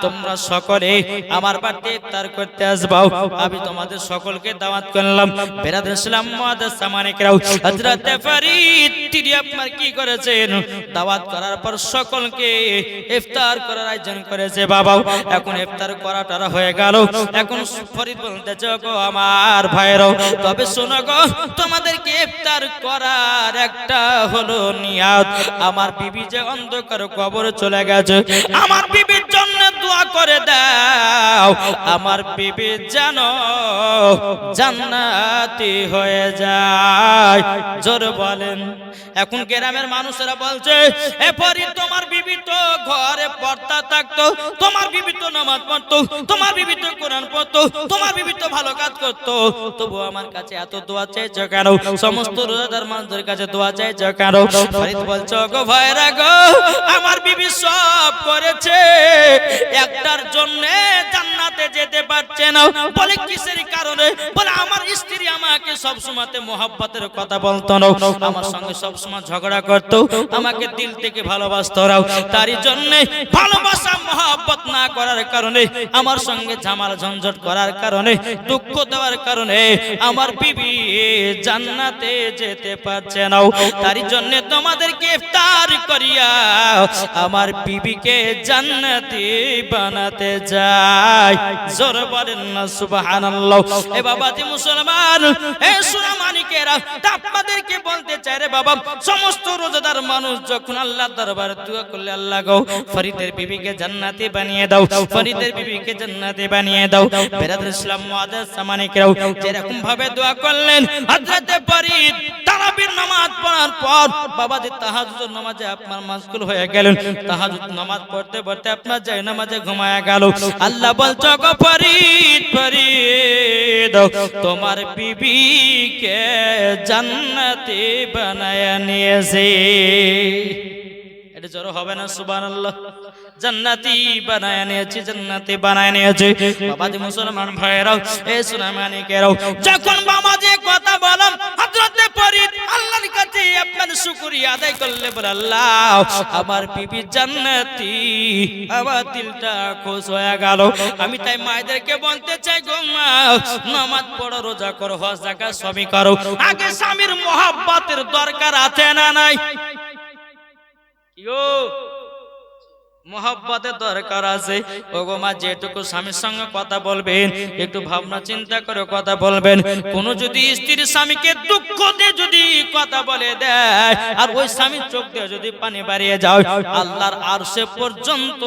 তোমরা সকলে আমার বাড়িতে ইফতার করতে আসবাও। আমি তোমাদের সকলকে দাওয়াত করলাম। বিরাদর ইসলাম মুআদ্দাস সামানিকেরাও, হযরত ফরিদ তিনি আপনার কি করেছেন, দাওয়াত করার পর সকলকে ইফতার করার আয়োজন করেছে। বাবা এখন ইফতার করাটা হয়ে গেল, এখন ফরিদ বলতেছে, গো আমার ভাইরাও, তবে শোনো গো, তোমাদেরকে ইফতার করার একটা হলো নিয়ত। আমার বিবি যে অন্ধকার কবরে চলে গেছে, আমার বিবির জন্য দোয়া করে দাও, আমার বিবি যেন জান্নাতি হয়ে যায়। জোরে বলেন। এখন গ্রামের মানুষেরা বলছে, এ ফরিদ তোমার বিবি তো ঘরে পর্দা থাকতো, তোমার বিবি তো নামাজ পড়তো, তোমার বিবি তো কোরআন পড়তো, তোমার বিবি তো ভালো কাজ করতো, তবু আমার কাছে এত দোয়া চাইছো কেন? সমস্ত রোজাদার মানুষদের কাছে দোয়া চাইছো কেন? ফরিদ বলছো, গো ভাইরা গো, আমার বিবি সব করেছে, একটার জন্য জান্নাতে জান্নাতে যেতে পারছে না। বলে কিসের কারণে? বলে আমার স্ত্রী আমাকে সব সময়তে মোহাব্বতের কথা বলতো না, আমার সঙ্গে সব সময় ঝগড়া করতো, আমাকে দিল থেকে ভালোবাসতো না। তারই জন্য ভালোবাসা মোহাব্বত না করার কারণে, আমার সঙ্গে ঝামেলা ঝঞ্ঝট করার কারণে, দুঃখ দেওয়ার কারণে আমার বিবি জান্নাতে যেতে পারছে না। তারই জন্য তোমাদেরকে ইফতার করিয়া আমার বিবিকে জান্নাতি বানাতে যায়। জোরে বলেন না সুবহানাল্লাহ। এ বাবাজি মুসলমান, এ সোনা মানিকেরা, আপনাদেরকে বলতে চাই রে বাবা, সমস্ত রোজাদার মানুষ যখন আল্লাহর দরবারে দোয়া করলে, আল্লাহ গো ফরিদের বিবিকে জান্নাতি বানিয়ে দাও, ফরিদের বিবিকে জান্নাতি বানিয়ে দাও। বেরাদর ইসলাম মুআদ্দাস মানিকেরাও যেরকম ভাবে দোয়া করলেন, হযরতে ফরিদ তারাবির নামাজ পড়ার পর বাবাজি তাহাজ্জুদ নামাজে আপনার মাশগুল হয়ে গেলেন। তাহাজ্জুদ নামাজ পড়তে পড়তে আপনার যায় নামাজে ঘুমায়া গেল। আল্লাহ বলছো গো ফরিদ, ফরিদ তোমার বিবিকে জান্নাতি বানায়া নিয়েছে। এটা জোর হবে না সুবহানাল্লাহ? জান্নাতি বানায় নিয়েছে, জান্নাতি বানায় নিয়েছে। বাবাজি মুসলমান ভাইরাও, এ সোনা মানিকেরাও, যখন বাবাজি কথা বলেন হযরতে ফরিদ আল্লাহর কাছে আপনার শুকরিয়া আদায় করলে, বলে আল্লাহ আমার বিবি জান্নাতি, আমার দিলটা খুশ হয়ে গেল। আমি তাই মায়েদেরকে বলতে চাই গো মা, নামাজ পড়ো, রোজা করো, হজ যাকাত সবই করো, আগে স্বামীর মোহাব্বতের দরকার আছে না নাই? মোহাব্বতের দরকার আছে। ওগো মা, যেটুকু স্বামীর সঙ্গে কথা বলবেন একটু ভাবনা চিন্তা করে কথা বলবেন। কোন যদি স্ত্রী স্বামীকে দুঃখ দিয়ে যদি কথা বলে দেয়, আর ওই স্বামীর চোখ দিয়ে যদি পানি বাড়িয়ে যায়, আল্লাহর আরশে পর্যন্ত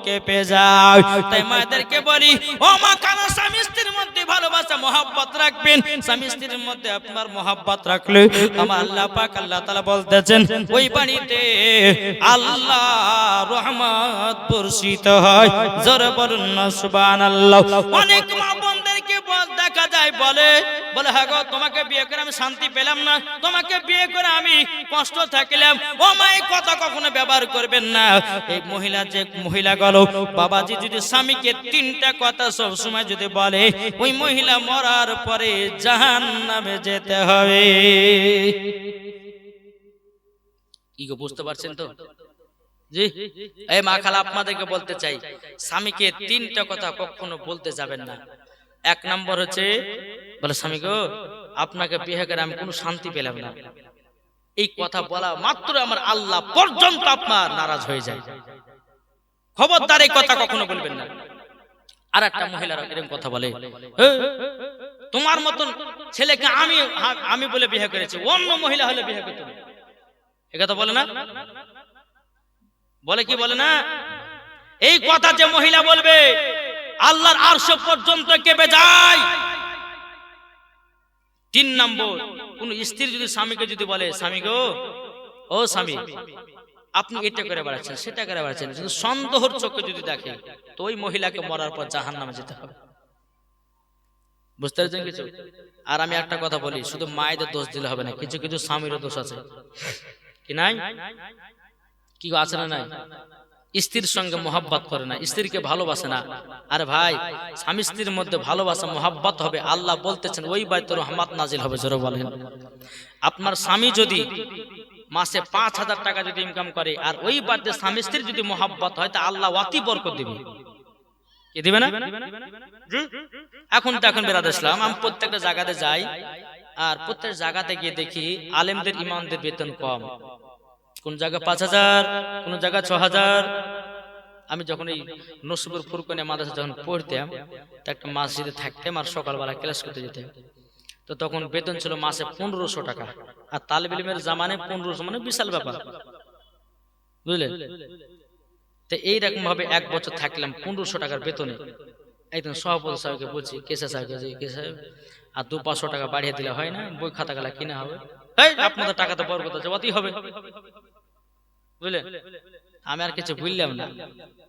কেঁপে যায়। তাই মায়েদেরকে বলি, ও মা, কেন স্বামী স্ত্রীর মধ্যে ভালোবাসা মোহাব্বত রাখবেন? স্বামী স্ত্রীর মধ্যে আপনার মোহাব্বত রাখলে আমার আল্লাহ পাক আল্লাহ তাআলা বলতেছেন, ওই বাণীতে আল্লাহ রহমত বর্ষিত হয়। জোরে বলুন না সুবহানাল্লাহ। অনেক মা বোনদেরকে দেখা যায় বলে, বলে হ্যাঁ গো, তোমাকে বিয়ে করে আমি শান্তি পেলাম না, তোমাকে বিয়ে করে আমি কষ্ট থাকলাম। ও মা, এই কথা কখনো ব্যবহার করবেন না। এই মহিলা, যে মহিলা গেল, বাবাজি যদি স্বামীকে তিনটা কথা সব সময় যদি বলে, ওই মহিলা মরার পরে জাহান্নামে যেতে হবে। কি গো, বুঝতে পারছেন তো? জি, এই মা খালা, আপনাদেরকে বলতে চাই, স্বামীকে তিনটা কথা কখনো বলতে যাবেন না। এক নম্বর হচ্ছে, বলে স্বামী গো, আপনাকে বিয়ে করে আমি কোনো শান্তি পেলাম না। এই কথা বলা মাত্র আমার আল্লাহ পর্যন্ত আপনার নারাজ হয়ে যায়। খবরদার এই কথা কখনো বলবেন না। আর একটা মহিলারা এরকম কথা বলে, তোমার মতন ছেলেকে আমি বলে বিয়ে করেছি, অন্য মহিলা হলে বিয়ে করতে। এ কথা বলে না? বলে কি বলে না? এই কথা যে মহিলা বলবে, আল্লাহর আরশ পর্যন্ত কেঁপে যায়। তিন নম্বর, কোন স্ত্রী যদি স্বামীকে যদি বলে, স্বামী গো, ও স্বামী, আপনি এটা করে বেড়াচ্ছেন, সেটা করে বেড়াচ্ছেন, যদি সন্দেহর চোখে যদি দেখে, তো ওই মহিলাকে মরার পর জাহান্নামে যেতে হবে। বুঝতে পারছেন কিছু? আর আমি একটা কথা বলি, শুধু মায়েদের দোষ দিলে হবে না, কিছু কিছু স্বামীরও দোষ আছে, কি নাই? কি আছে না নাই? স্ত্রীর সঙ্গে মোহাব্বত করে না, স্ত্রীকে ভালোবাসে না। আরে ভাই, স্বামী স্ত্রীর মধ্যে ভালোবাসা মোহাব্বত হবে, আল্লাহ বলতেছেন ওই বাইতে রহমত নাজিল হবে। জোরে বলেন। আপনার স্বামী যদি মাসে ৫,০০০ টাকা যদি ইনকাম করে, আর ওই বাড়িতে স্বামী স্ত্রীর যদি মোহাব্বত হয়, তা আল্লাহ অতি বরকত দিবে। কি দিবে না? এখন তো এখন বেরাদ ইসলাম, আমি প্রত্যেকটা জায়গাতে যাই, আর প্রত্যেক জায়গাতে গিয়ে দেখি আলেমদের ইমামদের বেতন কম। কোন জায়গা ৫,০০০, কোন জায়গা ৬,০০০। আমি যখন এই নসিবুর ফুরকানিয়া মাদ্রাসা যখন পড়তাম, একটা মসজিদে থাকতাম আর সকালবেলা ক্লাস করতে যেতাম, তো তখন বেতন ছিল মাসে ১৫০০ টাকা। আর তালিব ইলমের জামানে ১৫০০ মানে বিশাল ব্যাপার, বুঝলেন? তো এইরকম ভাবে এক বছর থাকলাম ১৫০০ টাকার বেতনে। একদিন সভাপতি সাহেবকে বলছি, কেসা সাহেবকে, যে কে সাহেব, আর ২-৫০০ টাকা বাড়িয়ে দিলে হয় না? বই খাতা গেলা কিনা হবে। আপনাদের টাকা তো বরকত আছে, অতি হবে, বুঝলেন? আমি আর কিছু বললাম না।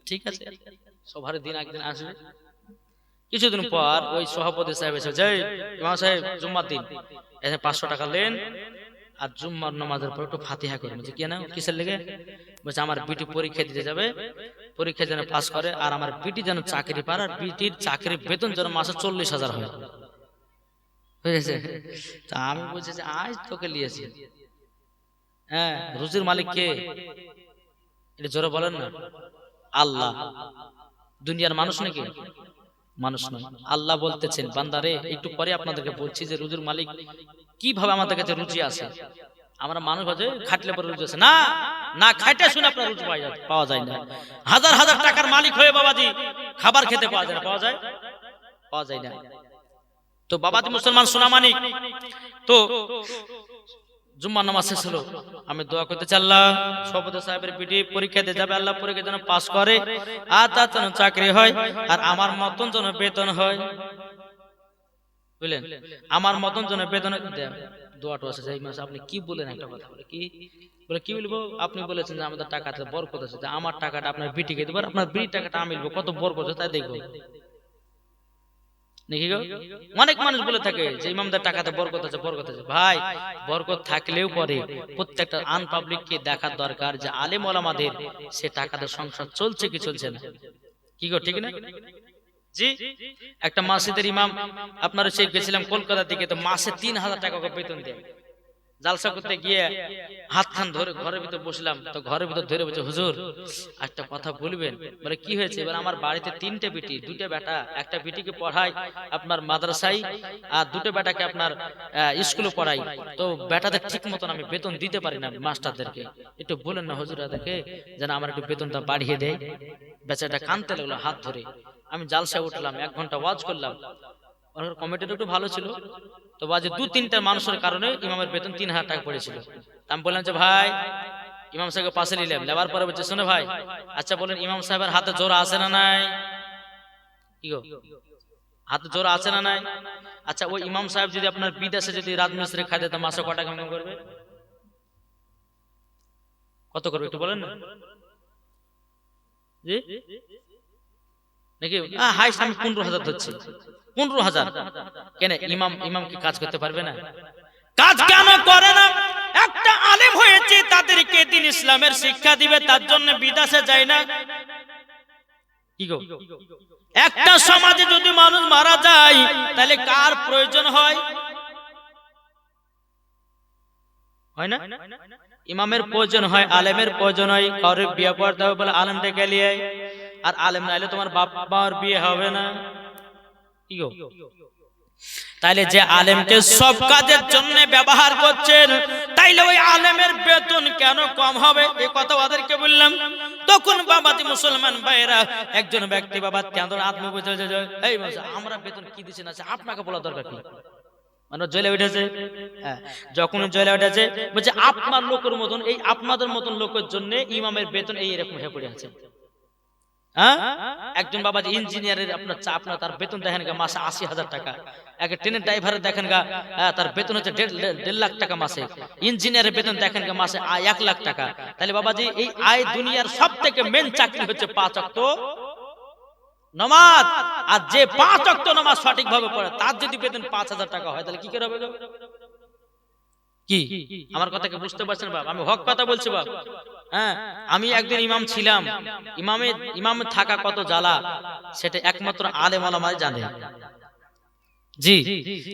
ঠিক আছে, সবার দিন একদিন আসবে। কিছুদিন পর ওই সভাপতি সাহেব এসে, যে ইমাম সাহেব জুম্মার দিন ৫০০ টাকা লেন, আর জুম্মার নামাজের পর একটু ফাতিহা করে বলছে কেন কিসের লেগে? বলছে আমার বিটি পরীক্ষা দিতে যাবে, পরীক্ষা যেন পাস করে, আর আমার বিটি যেন চাকরি পায়, আর বিটির চাকরির বেতন যেন মাসে 40,000 হয়। বুঝেছে? তা আমি বলছি যে আজ তোকে নিয়েছি, হ্যাঁ রুজির মালিক কে? এটা জোরে বলেন না। আল্লাহ। দুনিয়ার মানুষ নাকি? মানুষ নয়। আল্লাহ বলতেছেন বান্দারে একটু পরে আপনাদেরকে বলছি যে রুজির মালিক কিভাবে আমাদের কাছে রুজি আছে। আমরা মানুষ ভাবে খাটলে পরে রুজি আছে, না না খাইতে শুনে আপনার রুজি পাওয়া যায় না। হাজার হাজার টাকার মালিক হয়ে বাবাজি খাবার খেতে পাওয়া যায় না, পাওয়া যায়? পাওয়া যায় না। তো বাবাজি মুসলমান সোনামানিক, তো জুম্মার নামাজ শেষ হলো, আমি দোয়া করতে চাল্লাম সভাপতি সাহেবের বিটি পরীক্ষা দিয়ে যাবে, আল্লাহ পরীক্ষা যেন পাস করে, আর তার যেন চাকরি হয়, আর আমার মতন যেন বেতন হয়। বুঝলেন? আমার মতন যেন বেতন। দোয়াটা আছে এই মাসে আপনি কি বলেন? একটা কথা বলে কি বলে, কি বলবো? আপনি বলেছেন যে আমাদের টাকাতে বরকত আছে, আমার টাকাটা আপনার বিটিকে দেবো, আপনার বিটির টাকাটা আমি দেবো, কত বরকত আছে তাই দেখবো নাকি গো? অনেক মানুষ বলে থাকে যে ইমামদের টাকাতে বরকত আছে, বরকত আছে। ভাই বরকত থাকলেও পরে প্রত্যেকটা আনপাবলিককে দেখার দরকার যে আলেম ওলামাদের সে টাকাতে সংসার চলছে কি চলছে না। কি গো ঠিক না? জি, একটা মসজিদের ইমাম আপনার সেই গেছিলাম কলকাতা থেকে, তো মাসে 3,000 টাকা বেতন দেয়। জালসা করতে গিয়ে হাত খান ধরে ঘরের ভিতর বসলাম, তো ঘরের ভিতর ধরে বলছে হুজুর একটা কথা বলবেন। বলে কি হয়েছে? এবার আমার বাড়িতে 3টে বিটি, 2টে বেটা, একটা বিটিকে পড়াই আপনার মাদ্রাসায়, আর 2টে বেটাকে আপনার স্কুলে পড়াই, তো বেটাদের ঠিক মতন আমি বেতন দিতে পারি না মাস্টারদেরকে, একটু বলেন না হুজুর তাদেরকে যেন আমার একটু বেতনটা বাড়িয়ে দেয়। বেচাটা কানতে লাগলো হাত ধরে। আমি জালসায় উঠলাম, 1 ঘন্টা ওয়াজ করলাম, কমিটিটা একটু ভালো ছিল, তো বাজে 2-3টা মানুষের কারণে ইমামের বেতন 3,000 টাকা পড়েছিল। আমি বললাম যে ভাই, ইমাম সাহেবকে পাশে নিলাম, নেওয়ার পরে বলছে শুনে ভাই, আচ্ছা বলেন ইমাম সাহেবের হাতে জোড়া আছে না নাই? কি গো হাতে জোড়া আছে না নাই? আচ্ছা ওই ইমাম সাহেব যদি আপনার বিদেশে যদি রাজমিস্ত্রি খাই দেয়, মাসে কত টাকা ইনকাম করবে? কত করবে একটু বলেন না জি নাকি? হাইস্ট আমি 15,000 ধরছি। 15,000 কেন? ইমাম কি কাজ করতে পারবে না? কাজ কেন করে না? একটা আলেম হয়েছে, তাদেরকে দিন ইসলামের শিক্ষা দিবে, তার জন্য বিদেশে যায় না। কি গো একটা সমাজে যদি মানুষ মারা যায় তাহলে কার প্রয়োজন হয়? হয় না? ইমামের প্রয়োজন হয়, আলেমের প্রয়োজন হয়। কারোর বিয়ে পড়তে হবে বলে আলেম ডেকে নিয়ে, আর আলেম নাইলে তোমার বাপ মার বিয়ে হবে না। কি গো তাইলে যে আলেমকে সব কাজের জন্য ব্যবহার করছেন, তাইলে ওই আলেমের বেতন কেন কম হবে? এই কথা ওদেরকে বললাম। তখন বাবাজি মুসলমান ভাইরা, একজন ব্যক্তি বাবা তেঁদর আত্ম বুঝে এই আমরা বেতন কি দিচ্ছি না আপনাকে বলা দরকার কি? মানে জেলে উঠেছে, হ্যাঁ যখন জেলে উঠেছে বলছে আপনার লোকের মতন, এই আপনাদের মতন লোকের জন্য ইমামের বেতন এইরকম হয়ে পড়ে আছে। হ্যাঁ একজন বাবাজি ইঞ্জিনিয়ারের আপনার তার বেতন দেখেন গা মাসে 80,000 টাকা। একটা ট্রেনের ড্রাইভারের দেখেন গা তার বেতন হচ্ছে 1.5 লাখ টাকা মাসে। ইঞ্জিনিয়ারের বেতন দেখেন গা মাসে 1 লাখ টাকা। তাহলে বাবাজি এই আয় দুনিয়ার সব থেকে মেন চাকরি হচ্ছে 5 ওয়াক্ত নামাজ। আর যে 5 ওয়াক্ত নামাজ সঠিক ভাবে পড়ে তার যদি বেতন 5,000 টাকা হয় তাহলে কি করে হবে? কি আমার কথা কি বুঝতে পারছেন বাবা? আমি হক কথা বলছি বাবা। হ্যাঁ আমি একদিন ইমাম ছিলাম, ইমাম থাকা কত জ্বালা সেটা একমাত্র আলেম ওলামাই জানে। জি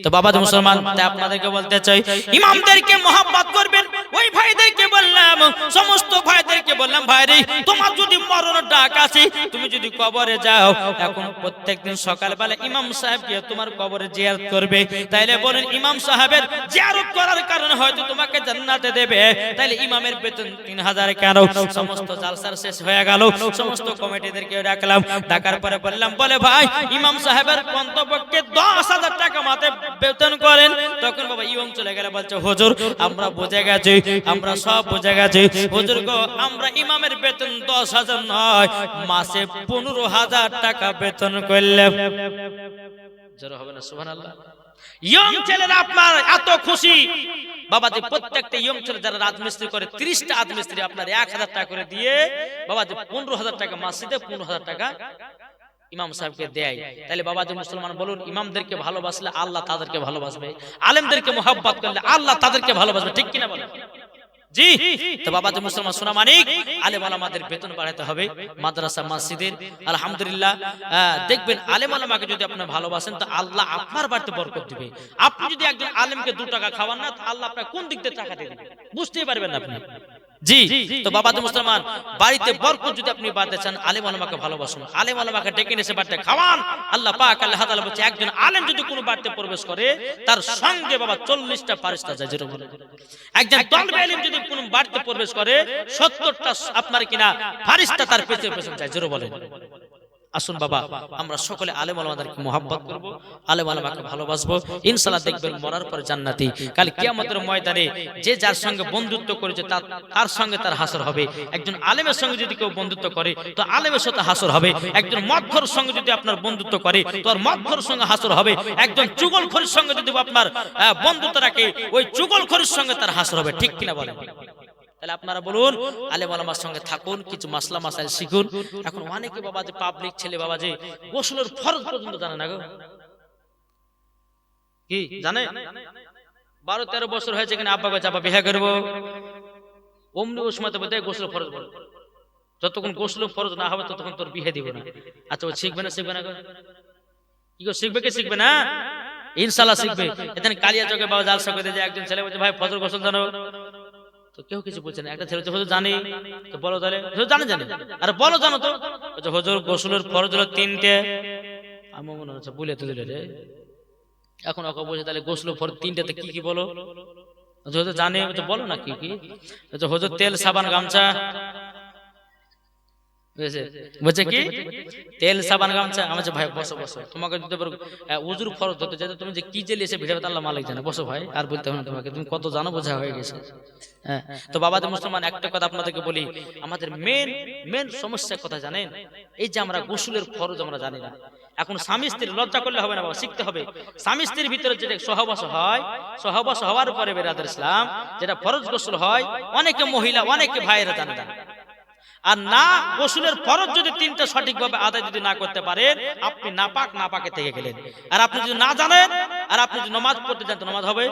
তো বাবা মুসলমান, তাই আপনাদেরকে বলতে চাই ইমামদেরকে মহব্বত করবেন। ওই ভাইদেরকে বললাম, সমস্ত ভাইদেরকে বললাম, ভাইরে তোমার যদি মরণ ডাক আছে, তুমি যদি কবরে যাও, এখন প্রত্যেকদিন সকালবেলা ইমাম সাহেবকে তোমার কবরে জিয়ারত করবে। তাইলে বলেন ইমাম সাহেবের জিয়ারত করার কারণে হয়তো তোমাকে জান্নাতে দেবে। তাইলে ইমামের বেতন 3,000 কেন? সমস্ত জালসার শেষ হয়ে গেল, সমস্ত কমিটিদেরকে ডাকলাম, ডাকার পরে বললাম, বলে ভাই ইমাম সাহেবের কন্তব্যকে 10,000 টাকা মাতে বেতন করেন। তখন বাবা ইমাম চলে গেলে বলছে হুজুর আমরা বুঝে গেছি, আমরা সব বুঝে গেছি হুজুর গো, আমরা ইমামের বেতন 10,000 নয়, মাসে 15,000 টাকা বেতন করলাম। জোরে হবে না সুবহানাল্লাহ? ইয়ং ছেলেরা আপনার এত খুশি বাবাজি, প্রত্যেকটা ইয়ং ছেলে যারা রাজমিস্ত্রি করে 30টা রাজমিস্ত্রি আপনার 1,000 টাকা করে দিয়ে বাবাজি 15,000 টাকা মাসিতে 15,000 টাকা ইমাম সাহেবকে দেয়, তাহলে বাবাজি মুসলমান বলুন, ইমামদেরকে ভালোবাসলে আল্লাহ তাদেরকে ভালোবাসবে, আলেমদেরকে মোহাব্বত করলে আল্লাহ তাদেরকে ভালোবাসবে, ঠিক কিনা বলেন? জি। তো বাবাজি মুসলমান সোনা মানিক, আলেম ওলামাদের বেতন বাড়াতে হবে, মাদ্রাসা মসজিদের। আলহামদুলিল্লাহ দেখবেন আলেম ওলামাকে যদি আপনি ভালোবাসেন তো আল্লাহ আপনার বাড়িতে বরকত দিবে। আপনি যদি একজন আলেমকে 2 টাকা খাওয়ান না, তো আল্লাহ আপনার কোন দিক দিয়ে টাকা দিবে বুঝতেই পারবেন না আপনি। জি। তো বাবাজি মুসলমান বাড়িতে বরকত যদি আপনি বাড়তে চান, আলেম ওলামাকে ভালোবাসুন, আলেম ওলামাকে ডেকে নিয়ে এসে বাড়িতে খাওয়ান। আল্লাহ পাক আল্লাহ তাআলা বলছে, একজন আলেম যদি কোনো বাড়িতে প্রবেশ করে তার সঙ্গে বাবা 40টা ফারিস্তা যায়, যেটা বলে। একজন তালেবে ইলম যদি কোনো বাড়িতে প্রবেশ করে 70টা আপনার কিনা ফারিস্তা তার পেছনে পেছনে যায়, যেটা বলে। আসুন বাবা, আমরা সকলে আলেম ওলামাদেরকে মোহাব্বত করব, আলেম ওলামাকে ভালোবাসবো, ইনশাআল্লাহ দেখবেন মরার পরে জান্নাতি। কাল কিয়ামতের ময়দানে যে যার সঙ্গে বন্ধুত্ব করেছে তার সঙ্গে তার হাসর হবে। একজন আলেমের সঙ্গে যদি কেউ বন্ধুত্ব করে তো আলেমের সাথে হাসর হবে। একজন মদখোর সঙ্গে যদি আপনার বন্ধুত্ব করে তো আর মদখোর সঙ্গে হাসর হবে। একজন চুগলখোরের সঙ্গে যদি আপনার বন্ধুত্ব রাখে ওই চুগলখোরের সঙ্গে তার হাসর হবে, ঠিক কিনা বলেন? তাহলে আপনারা বলুন, আলেম ওলামার সঙ্গে থাকুন, কিছু মাসলা মাসাইল শিখুন। এখন অনেকে বাবা যে পাবলিক ছেলে বাবা যে গোসলের ফরজ পর্যন্ত জানে না গো। কি জানে? 12-13 বছর হয়েছে কিনা আব্বা কাছে আব্বা বিয়ে করবো, অমনি ওই সময় তো বলতে গোসল ফরজ বলে। যতক্ষণ গোসল ফরজ না হবে ততক্ষণ তোর বিয়ে দিব না। আচ্ছা ও শিখবে না? শিখবে না গো? কি গো, শিখবে কি শিখবে না? ইনশাআল্লাহ শিখবে। এখানে কালিয়া চকে বাবা জালসা করে যে একজন ছেলে বলছে ভাই ফজর গোসল জানো? তো কেউ কিছু বলছে না। একটা ছেলে হুজুর জানি, তো বলো তাহলে। হুজুর জানে? আরে বলো জানো তো। হুজুর গোসলের ফরজ হলো 3টে। আমার মনে হচ্ছে বলে তো দিলে রে। এখন ওকে বলছে তাহলে গোসলের ফরজ 3টেতে কি কি বলো? হুজুর জানে, বলো না কি কি। হুজুর তেল সাবান গামছা। বলছে কি তেল সাবান গামছা। আমার ভাই বসো বসো, তোমাকে যদি উজুর ফরজ হতে চাই তুমি যে কি জেলে এসে ভিড়াবে আল্লাহ মালিক জানে। বসো ভাই, আর বলতে হবে না তোমাকে, তুমি কত জানো বোঝা হয়ে গেছে। হ্যাঁ, তো বাবাদের মুসলমান একটা কথা আপনাদেরকে বলি, আমাদের মেন সমস্যার কথা জানেন, এই যে আমরা গোসলের ফরজ আমরা জানি না। এখন স্বামী স্ত্রীর লজ্জা করলে হবে না বাবা, শিখতে হবে। স্বামী স্ত্রীর ভিতরে যেটা সহবাস হয়, সহবাস হওয়ার পরে বেরাদার ইসলাম যেটা ফরজ গোসল হয়, অনেকে মহিলা অনেকে ভাইয়েরা জানে না। আর না গোসলের ফরজ যদি 3টা সঠিকভাবে আদায় যদি না করতে পারেন, আপনি নাপাকে থেকে গেলেন। আর আপনি যদি না জানেন আর আপনি যদি নামাজ পড়তে জানেন তো নামাজ হবে?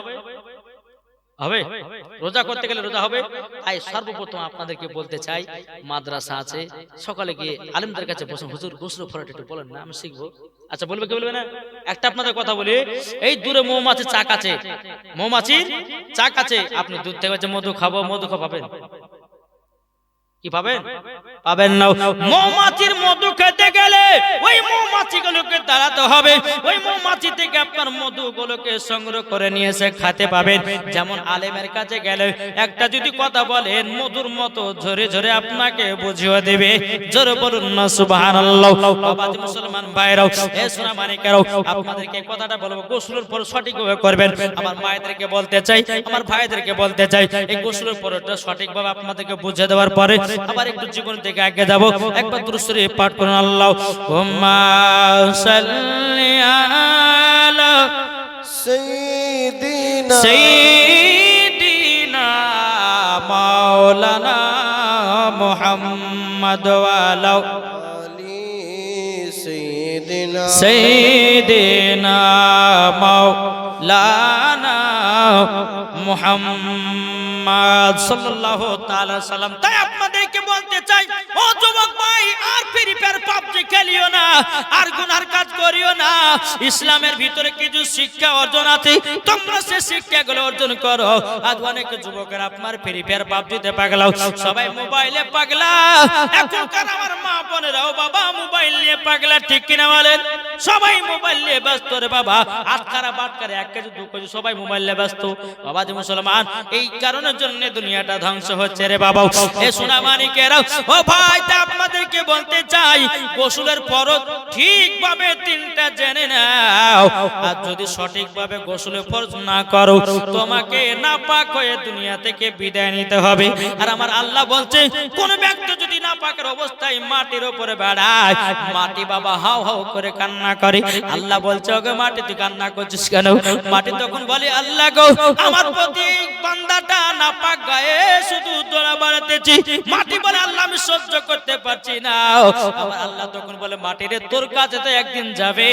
রোজা করতে গেলে রোজা হবে। তাই সর্বপ্রথম আপনাদেরকে বলতে চাই, মাদ্রাসা আছে, সকালে গিয়ে আলেমদের কাছে বসুন, হুজুর গোসল ফরজ একটু বলেন না, আমি শিখবো। আচ্ছা বলবে কি বলবে না? একটা আপনাদের কথা বলি, এই দূরে মৌমাছির চাক আছে, মৌমাছির চাক আছে, আপনি দূর থেকে মধু খাবো, মধু খাবেন কি পাবেন? পাবেন না। মৌমাছির মধু খেতে গেলে ওই মৌমাছিগুলোকে তাড়াতে হবে, ওই মৌমাছি থেকে আপনার মধুগুলোকে সংগ্রহ করে নিয়ে এসে খেতে পাবেন। যেমন আলেমের কাছে গেলে একটা যদি কথা বলেন মধুর মতো ঝরে ঝরে আপনাকে বুঝিয়ে দেবে। জোরে বলুন না সুবহানাল্লাহ। বাবাজি মুসলমান ভাইরাও, এ সোনা মানিকেরাও, আপনাদেরকে কথাটা বলবো, গোসলের পর সঠিকভাবে করবেন। আমার মায়েদেরকে বলতে চাই, আমার ভাইদেরকে বলতে চাই, এই গোসলের পরটা সঠিকভাবে আপনাদেরকে বুঝিয়ে দেওয়ার পরে আবার একটু জীবন থেকে আগে যাব। একবার দুরূদ শরীফ পাঠ করুন, আল্লাহুম্মা সাল্লি আলা সাইয়্যিদিনা মাওলানা মুহাম্মদ ওয়া আলা আলি সাইয়্যিদিনা মাওলানা মুহাম্মদ সাল্লাল্লাহু তাআলা সাল্লাম। তাই আপনাদেরকে বলতে চাই, ও যুবক ভাই, আর ফ্রি ফায়ার পাবজি খেলিও না, আর গুনার কাজ করিও না। ইসলামের ভিতরে কিছু শিক্ষা অর্জন আছে, তোমরা সে শিক্ষাগুলো অর্জন করো। আজ অনেক যুবকের আপনার ফ্রি ফায়ার পাবজিতে পাগলা, সবাই মোবাইলে পাগলা। এখনকার আমার মা বোনেরাও বাবা মোবাইল নিয়ে পাগলা, ঠিক কিনা বলেন? সবাই মোবাইল নিয়ে ব্যস্ত রে বাবা, আটকারা বাটকারা 1 কেজি 2 কেজি সবাই মোবাইল নিয়ে ব্যস্ত। বাবা যে মুসলমান, এই কারণের জন্য দুনিয়াটা ধ্বংস হচ্ছে রে বাবা। এ সোনা মানিকেরা, ও ভাই, তা আপনাদেরকে বলতে চাই, গোসলের ফরজ ঠিকভাবে 3টা জেনে নাও। আর যদি সঠিকভাবে গোসলের ফরজ না করো, তোমাকে নাপাক হয়ে দুনিয়া থেকে বিদায় নিতে হবে। আর আমার আল্লাহ বলছে, কোন ব্যক্তি যদি নাপাকের অবস্থায় মাটির উপরে বেড়ায়, মাটি বাবা হাও হাও করে কান্না করে। আল্লাহ বলছে, ওগো মাটি তুই কান্না করছিস কেন? মাটি তখন বলে, আল্লাহ গো, আমার প্রতি বান্দাটা নাপাক গায়ে শুধু দোলা বাড়াতেছি। মাটি বলে, আল্লাহ আমি সহ্য করতে পারি পারছি না। আমার আল্লাহ তখন বলে মাটি রে তোর কাছে তো একদিন যাবে,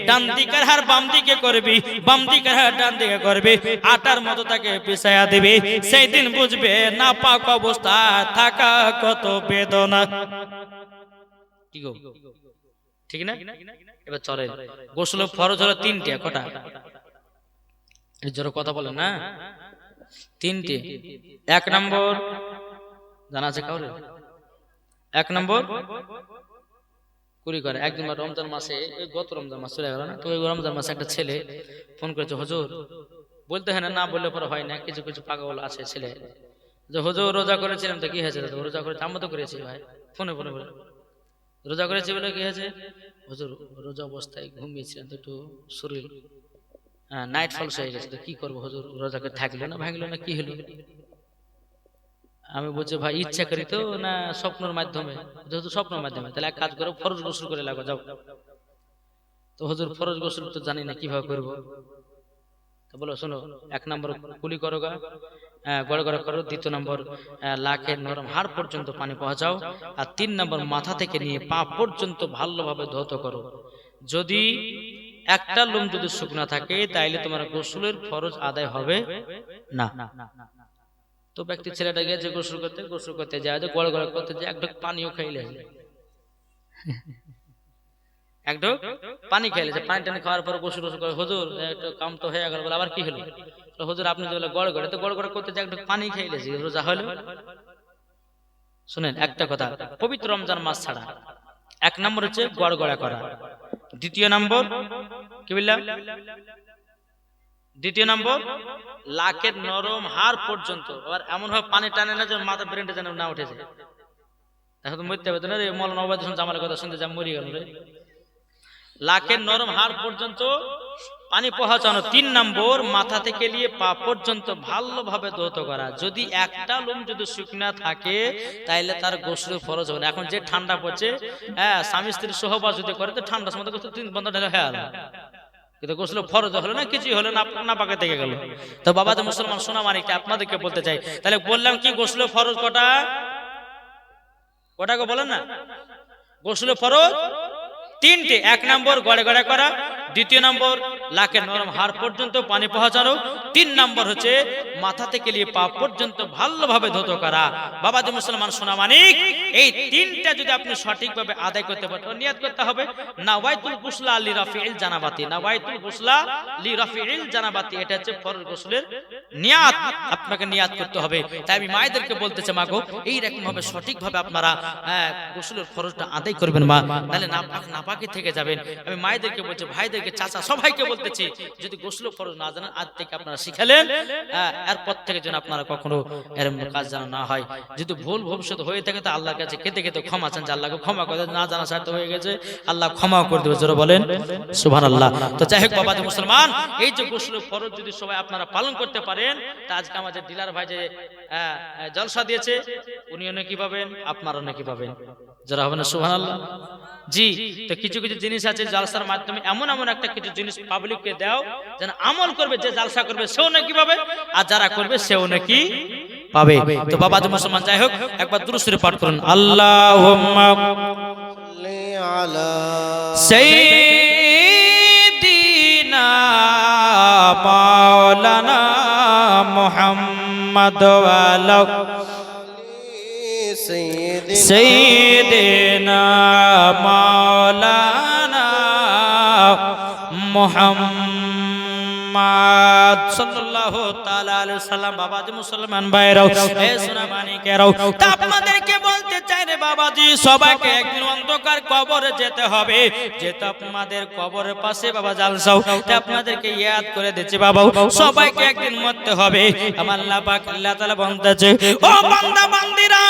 ডান দিকের হার বাম দিকে করবি, বাম দিকের হার ডান দিকে করবি, আটার মতো তাকে পিছায়া দিবি। সেই দিন বুঝবে না পাক অবস্থা থাকা কত বেদনা। কি গো ঠিক না? এবার চলেন, গোসল ফরজ হলো তিনটে। কটা? এই জোরে কথা বলেন না। তিনটে। এক নম্বর জানা আছে কাউরে? এক নম্বর কুড়ি করে একদিন রমজান মাসে, গত রমজান মাস চলে গেল না, তো ওই রমজান মাসে একটা ছেলে ফোন করেছে, হুজুর বলতে হয় না বললে পরে হয় না, কিছু কিছু পাগল আছে ছেলে, যে হুজুর রোজা করেছিলাম তো কি হয়েছে? রোজা করেছি, আমরা তো করেছি ভাই, ফোনে ফোনে বলে রোজা করেছি বলে কি হয়েছে? হুজুর রোজা অবস্থায় ঘুমিয়েছিলাম তো একটু শরীর নাইট ফলস হয়ে গেছে, তো কি করবো হুজুর, রোজাকে থাকলো না ভাঙলো না কি হলো? আমি বলছি ভাই ইচ্ছা করি তো না স্বপ্নের মাধ্যমে? যেহেতু স্বপ্নের মাধ্যমে তাহলে এক কাজ করো, ফরজ গোসল করে লাগো যাও। তো হুজুর ফরজ গোসল তো জানি না কিভাবে করবো। তো বলো শোনো, এক নম্বর কুলি করো গা, গড় গড় করো। দ্বিতীয় নম্বর লাখের নরম হাড় পর্যন্ত পানি পৌঁছাও। আর 3 নম্বর মাথা থেকে নিয়ে পা পর্যন্ত ভালোভাবে ধৌত করো। যদি একটা লোম যদি শুকনা থাকে তাইলে তোমার গোসলের ফরজ আদায় হবে না। তো ব্যক্তি ছেলেটা গিয়েছে গোসল করতে যায়, গড় গড় করতে যায়, একটু পানিও খাইলে, একটু পানি খাইলে, পানি টানি খাওয়ার পর গোসল করে, হুজুর একটু কাম তো হয়ে গেল, আবার কি হলো? হুজুর আপনি তো গড় গড়ে, তো গড় গড় করতে যায়, একটু পানি খাইলে রোজা হলো? শুনেন একটা কথা, পবিত্র রমজান মাস ছাড়া এক নম্বর হচ্ছে গড় গড়া করা, দ্বিতীয় নম্বর কি বললাম, দ্বিতীয় নম্বর লাখের নরম হাড় পর্যন্ত। আবার এমন ভাবে পানি টানে না যে মাথা ব্রেনটা যেন না উঠেছে, এখন তো মরতে হবে না রে, মৌলানা ওবায়দুল হাসান জামালের কথা শুনতে যা মরি গেল রে। লাখের নরম হাড় পর্যন্ত পানি পৌঁছানো। 3 নম্বর মাথা থেকে নিয়ে পা পর্যন্ত ভালোভাবে ধৌত করা। যদি একটা লোম যদি শুকনা থাকে তাইলে তার গোসল ফরজ হবে না। এখন যে ঠান্ডা পড়ছে, স্বামী স্ত্রীর সহবাস যদি করে তো ঠান্ডার সময় গোসল 3 ঘন্টা ঢেলে হয়ে গেল, কিন্তু গোসল ফরজ হলো না, কিছুই হলো না, পাকে থেকে গেল। তো বাবা যে মুসলমান সোনা মানিককে আপনাদেরকে বলতে চাই, তাহলে বললাম কি গোসল ফরজ কটা? কটা গো বলেন না? গোসল ফরজ তিনটে। এক নম্বর গড়ে গড়ে করা, দ্বিতীয় নম্বর লাখের নরম হাড় পর্যন্ত পানি পৌঁছানো, 3 নম্বর হচ্ছে মাথা থেকে নিয়ে পা পর্যন্ত ভালোভাবে ধৌত করা। বাবা যে মুসলমান সোনা মানিক, এই 3টা যদি আপনি সঠিকভাবে আদায় করতে পারেন, নিয়ত করতে হবে নাওয়াইতুল গুসলা লি রাফিল জানাবাতি, নাওয়াইতুল গুসলা লি রাফিল জানাবাতি, এটা হচ্ছে ফরজ গোসলের নিয়ত, আপনাকে নিয়ত করতে হবে। তাই আমি মায়েদেরকে বলতেছি মা গো, এই রকম ভাবে সঠিকভাবে আপনারা গোসলের ফরজটা আদায় করবেন মা, তাহলে নাপাকি থেকে যাবেন। আমি মায়েদেরকে বলছি, ভাইদেরকে, চাচা সবাইকে বলতেছি, যদি গোসল ফরজ না জানেন আজ থেকে আপনারা শিখালেন, এরপর থেকে যেন আপনারা কখনো এরকম কাজ যেন না হয়। যদি ভুল ভবিষ্যৎ হয়ে থাকে তো আল্লাহর কাছে কেঁদে কেঁদে ক্ষমা চান, যে আল্লাহকে ক্ষমা করে, না জানা সাথে হয়ে গেছে আল্লাহ ক্ষমা করে দেবে, জোরে বলেন সুবহানাল্লাহ। তো যাই হোক বাবা মুসলমান, এই যে গোসল ফরজ যদি সবাই আপনারা পালন করতে পারেন, তা আজকে আমাদের ডিলার ভাই যে জলসা দিয়েছে, উনিও নাকি পাবেন, আপনারাও নাকি পাবেন, যারা হবে না সুবহানাল্লাহ। জি, তো কিছু কিছু জিনিস আছে জালসার মাধ্যমে, এমন একটা কিছু জিনিস পাবলিককে দাও যেন আমল করবে, যে জালসা করবে সেও নাকি পাবে, আর যারা করবে সেও নাকি পাবে। তো বাবা যে মুসলমান, যাই হোক একবার দুরূদ শরীফ পাঠ করুন। আল্লাহুম্মা সাল্লি আলা সাইয়্যিদিনা মাওলানা মুহাম্মদ ওয়া আলা سيدنا مولانا محمد সাল্লাল্লাহু তাআলা আলাইহি সাল্লাম। বাবাজি মুসলমান ভাইরাও, এ সোনা মানিকেরাও, তা আপনাদেরকে বলতে চাই রে বাবাজি, সবাইকে একদিন অন্ধকার কবরে যেতে হবে, যেটা আপনাদের কবরের পাশে বাবা জালসাও, তা আপনাদেরকে ইয়াদ করে দিচ্ছি বাবা, সবাইকে একদিন মরতে হবে। আমার আল্লাহ পাক আল্লাহ তাআলা বলতেছে, ও বান্দা বান্দিরা,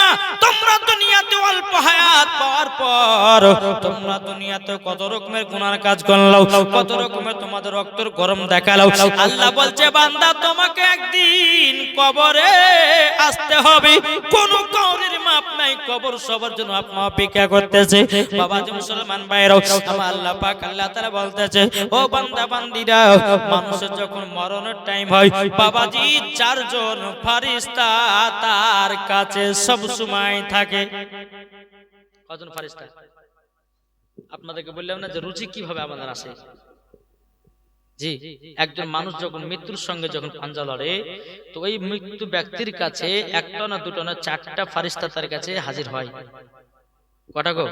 তোমরা দুনিয়াতে অল্প হায়াত পাওয়ার পর তোমরা দুনিয়াতে কত রকমের গুনার কাজ করলো, কত রকমের তোমাদের রক্তের গরম দেখালো। আল্লাহ বলছে বান্দা, তোমাকে একদিন কবরে আসতে হবে, কোন কবরের মাপ নাই, কবর সবার জন্য আপনার অপেক্ষা করতেছে। বাবাজি মুসলমান ভাইরাও, আমার আল্লাহ পাক আল্লাহ তাআলা বলতেছে, ও বান্দা বান্দিরা, মানুষের যখন মরণের টাইম হয় বাবাজি, 4 জন ফেরেশতা তার কাছে সব সময় থাকে। কজন ফারিস্তা? আপনাদেরকে বললাম না যে রুচি কিভাবে আমাদের আসে। জি, একজন মানুষ যখন মৃত্যুর সঙ্গে যখন পাঞ্জা লড়ে, তো ওই মৃত্যু ব্যক্তির কাছে একটা না দুটো না চারটা ফারিস্তা তার কাছে হাজির হয়। কটা গো?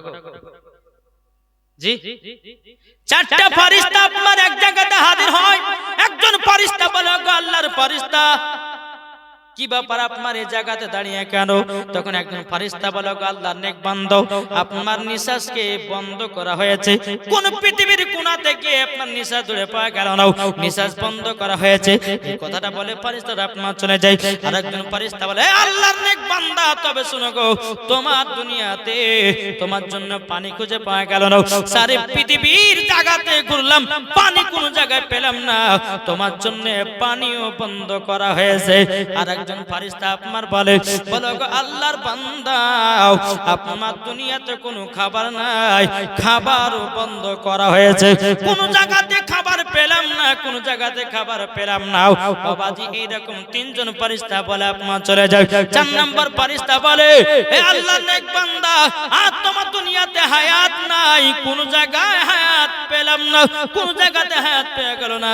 জি, চারটা ফারিস্তা আপনার এক জায়গাতে হাজির হয়। একজন ফারিস্তা বলে, গো আল্লাহর ফারিস্তা, কি ব্যাপার আপনার এই জায়গাতে দাঁড়িয়ে কেন? তখন একজন ফারিস্তা বলে, গো আল্লাহর নেক বান্দা, আপনার নিঃশ্বাসকে বন্ধ করা হয়েছে। কোন পৃথিবীর কোণা থেকে আপনার নিঃশ্বাস দূরে পাওয়া গেল না, নিঃশ্বাস বন্ধ করা হয়েছে। এই কথাটা বলে ফারিস্তারা আপনার চলে যায়। আর একজন ফারিস্তা বলে, আল্লাহর নেক বান্দা, তবে শুনো গো, তোমার দুনিয়াতে তোমার জন্য পানি খুঁজে পাওয়া গেল না, সারা পৃথিবীর জায়গাতে ঘুরলাম, পানি কোন জায়গায় পেলাম না, তোমার জন্য পানিও বন্ধ করা হয়েছে। আর একজন ফারিস্তা আপনার বলে, বলো গো আল্লাহর বান্দা, আপনার দুনিয়াতে কোনো খাবার নাই, খাবারও বন্ধ করা হয়েছে, কোন জায়গাতে খাবার পেলাম না, কোন জায়গাতে খাবার পেলাম না। বাবাজি এইরকম তিনজন ফারিস্তা বলে আপনার চলে যায়। চার নম্বর ফারিস্তা বলে, হে আল্লাহর নেক বান্দা, আর তোমার দুনিয়াতে হায়াত নাই, কোন জায়গায় হায়াত পেলাম না, কোন জায়গাতে হায়াত পেয়ে গেল না।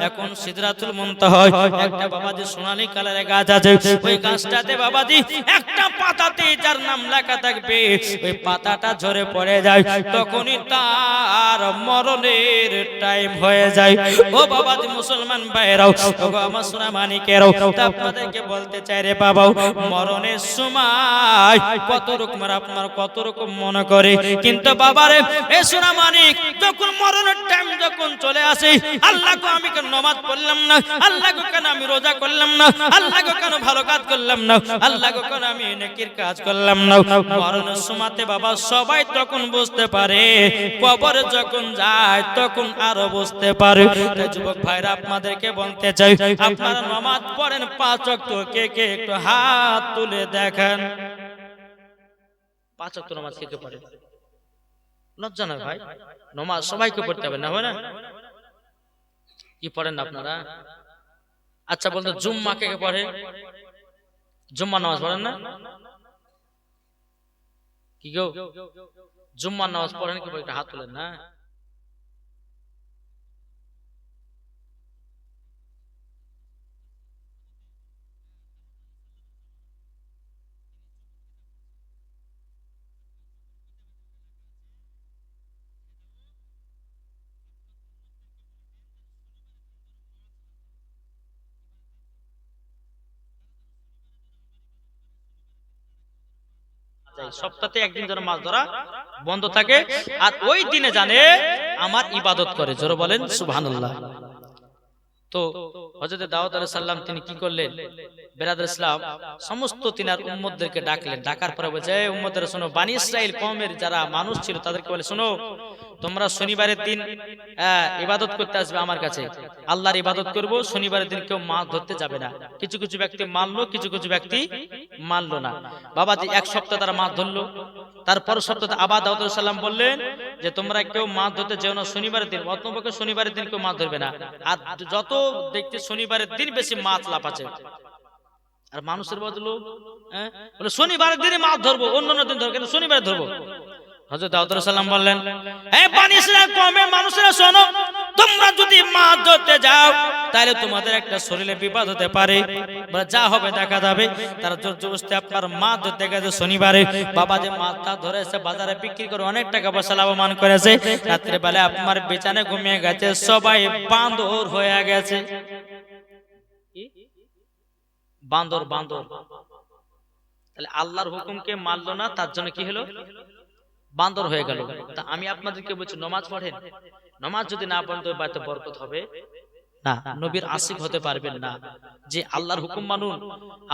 এখন সিদরাতুল মুনতাহা একটা বাবাজি সোনালী কালারের গাছ আছে, ওই গাছটাতে বাবাজি একটা পাতাতে যার নাম লেখা থাকবে, ওই পাতাটা ঝরে পড়ে যায়, তখনই তার মরণের টাইম হয়ে যায়। ও বাবাজি মুসলমান ভাইরাও, ও আমার সোনা মানিকেরাও, আপনাদেরকে বলতে চাই রে বাবা, মরণের সময় কত রকম আপনার কত রকম মনে করে, কিন্তু বাবারে এ সোনা মানিক, যখন মরণের টাইম যখন চলে আসে, আল্লাহ গো আমি কেন নামাজ পড়লাম না, আল্লাহ গো কেন আমি রোজা করলাম না, আল্লাহ গো কেন ভালো কাজ করলাম না, আল্লাহ গো কেন আমি নেকির কাজ করলাম না। মরণের সময়তে বাবা সবাই তখন বুঝতে পারে, কবরে যখন যায় তখন আরো বুঝতে পারে। যুবক ভাইরা আপনাদেরকে বলতে চাই, আপনারা নামাজ পড়েন 5 ওয়াক্ত, কে কে একটু হাত তুলে দেখেন। 5 ওয়াক্ত নামাজ কে কে পড়ে? লজ্জা না ভাই, নামাজ সবাইকে পড়তে হবে না, হয় না? কি পড়েন আপনারা? আচ্ছা বলতো জুম্মা কে কে পড়ে? জুম্মা নামাজ পড়েন না? কি গো, জুম্মা নামাজ পড়েন কি? একটা হাত তুলেন না। সপ্তাহে একদিন যেন মাছ ধরা বন্ধ থাকে, আর ওই দিনে জানে আমার ইবাদত করে। জোরে বলেন সুবহানাল্লাহ। তো হযরত দাউদ আলাইহিস সালাম তিনি কি করলেন? বেরাদর ইসলাম সমস্ত তিনার উম্মতদেরকে ডাকলেন, ডাকার পরে বলছে, এই উম্মতরা শোনো, বনি ইসরাইল কওমের যারা মানুষ ছিল তাদেরকে বলে, শোনো, তোমরা শনিবারের দিন ইবাদত করতে আসবে আমার কাছে, আল্লাহর ইবাদত করব, শনিবারের দিন কেউ মাছ ধরতে যাবে না। কিছু কিছু ব্যক্তি মানলো, কিছু কিছু ব্যক্তি মানলো না। বাবাজি এক সপ্তাহ তারা মাছ ধরলো, তারপর সপ্তাহে আবার দাউদ আলাইহিস সালাম বললেন যে তোমরা কেউ মাছ ধরতে যেও না শনিবারের দিন, অতপক্ষে শনিবারের দিন কেউ মাছ ধরবে না। আর যত দেখতে শনিবারের দিন বেশি মাছ লাভ আছে, আর মানুষের বদলো বলে শনিবারের দিনে মাছ ধরবো, অন্যান্য দিন ধরবো, কিন্তু শনিবারে ধরবো। হযরত দাউদ আলাইহিস সালাম বললেন, হে বনি ইসরাইল কওমের মানুষেরা শোনো, তোমরা যদি মাছ ধরতে যাও তাহলে তোমাদের একটা শরীরে বিপদ হতে পারে, বলে যা হবে দেখা যাবে। তারা জোর জবরদস্তি আপনার মাছ ধরতে গেছে শনিবারে, বাবা যে মাছটা ধরেছে বাজারে বিক্রি করে অনেক টাকা পয়সা লাভবান করেছে, রাত্রে বেলা আপনার বিছানায় ঘুমিয়ে গেছে, সবাই বান্দর হয়ে গেছে। বান্দর বান্দর, তাহলে আল্লাহর হুকুমকে মানলো না, তার জন্য কি হলো? বান্দর হয়ে গেল। তা আমি আপনাদেরকে বলছি, নামাজ পড়েন, নামাজ যদি না পড়েন তো বাড়িতে বরকত হবে না, নবীর আশিক হতে পারবেন না। যে আল্লাহর হুকুম মানুন,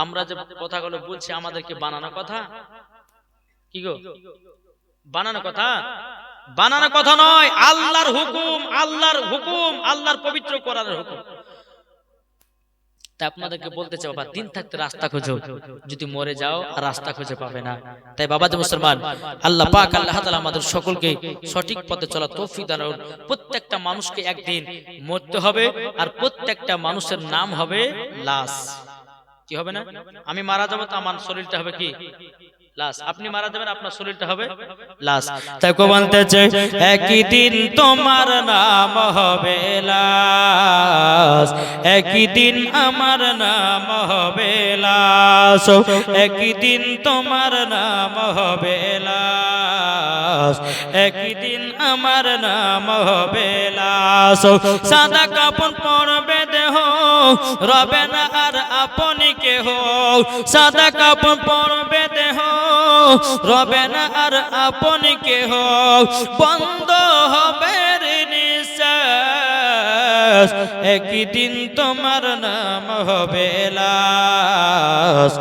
আমরা যে কথাগুলো বলছি আমাদেরকে বানানো কথা, কি গো বানানো কথা? বানানো কথা নয়, আল্লাহর হুকুম, আল্লাহর হুকুম, আল্লাহর পবিত্র কোরআনের হুকুম। তাই আপনাদেরকে বলতে চাই, বাবা দিন থাকতে রাস্তা খোঁজো, যদি মরে যাও রাস্তা খুঁজে পাবে না। তাই বাবা যে মুসলমান, আল্লাহ পাক আল্লাহ তাআলা আমাদের সকলকে সঠিক পথে চলা তৌফিক দান করুন। প্রত্যেকটা মানুষকে একদিন মরতে হবে, আর প্রত্যেকটা মানুষের নাম হবে লাশ। কি হবে না? আমি মারা যাবো তো আমার শরীরটা হবে কি লাশ। আপনি মারা যাবেন, আপনার শরীরটা হবে লাশ। তাই কো বলতেছে একই দিন তোমার নাম হবে লাশ, একই দিন আমার নাম হবে লাশ, একই দিন তোমার নাম হবে লাশ, একই দিন আমার নাম হবে লাশ। সাদা কাপড় পরবে দেহ, রবে না আর আপনি কেহ, সাদা কাপড় পরবে দেহ, রবে না আর আপনি কেহ, বন্ধ হবে নিঃশ্বাস, একই দিন তোমার নাম হবে লাশ,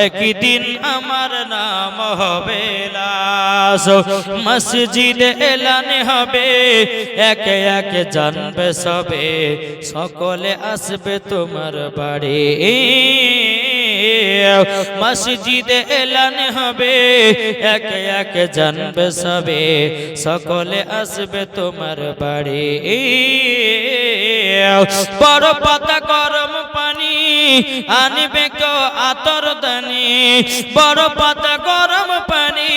একই দিন আমার নাম হবে লাশ। মসজিদে এলান হবে, একে একে জানবে সবে, সকলে আসবে তোমার বাড়ি। মসজিদে এলান হবে, একে একে জানবে সবে, সকলে আসবে তোমার বাড়ি। বড় পাতা গরম পানি আনবে কেউ আতর দানি, বড় পাতা গরম পানি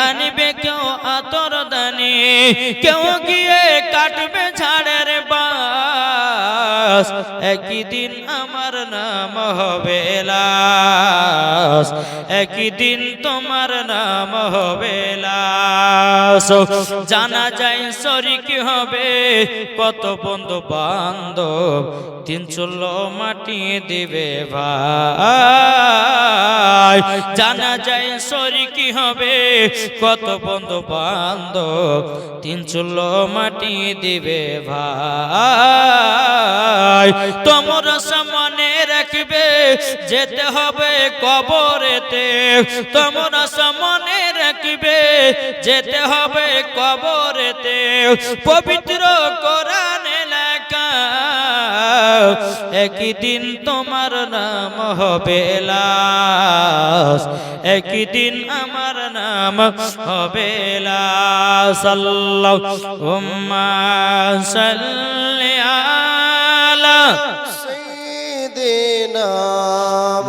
আনবে কেউ আতর দানি, কেউ গিয়ে কাটবে ঝাড়ের বাস, একই দিন আমার নাম হবে লাশ, একই দিন তোমার নাম হবে লাশ। জানা যায় শরিক হবে কত বন্ধু বান্ধব, তিন চুলো মাটি দিবে ভাই, জানা যায় শরিক হবে কত বন্ধু বান্ধব, তিন চুলো মাটি দিবে ভাই। তোমরা সামনে রাখবে যেতে হবে কবরেতে, তোমরা সামনে রাখবে যেতে হবে কবরেতে, পবিত্র কোরআনে লেখা একই দিন তোমার নাম হবে লাশ, একই দিন আমার নাম হবে লাশ। আল্লাহুম্মা সাল্লি আলা সাইয়্যিদিনা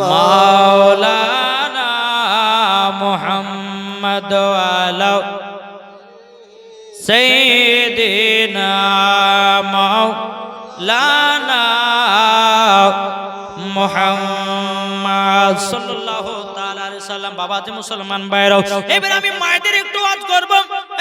মাওলানা মুহাম্মদ ওয়া আলা সাইয়্যিদিনা মাওলানা মুহাম্মদ সাল্লাল্লাহু তাআলা আলাইহি সাল্লাম। বাবা যে মুসলমান ভাইরাও, এবার আমি মায়েদের একটু ওয়াজ করব।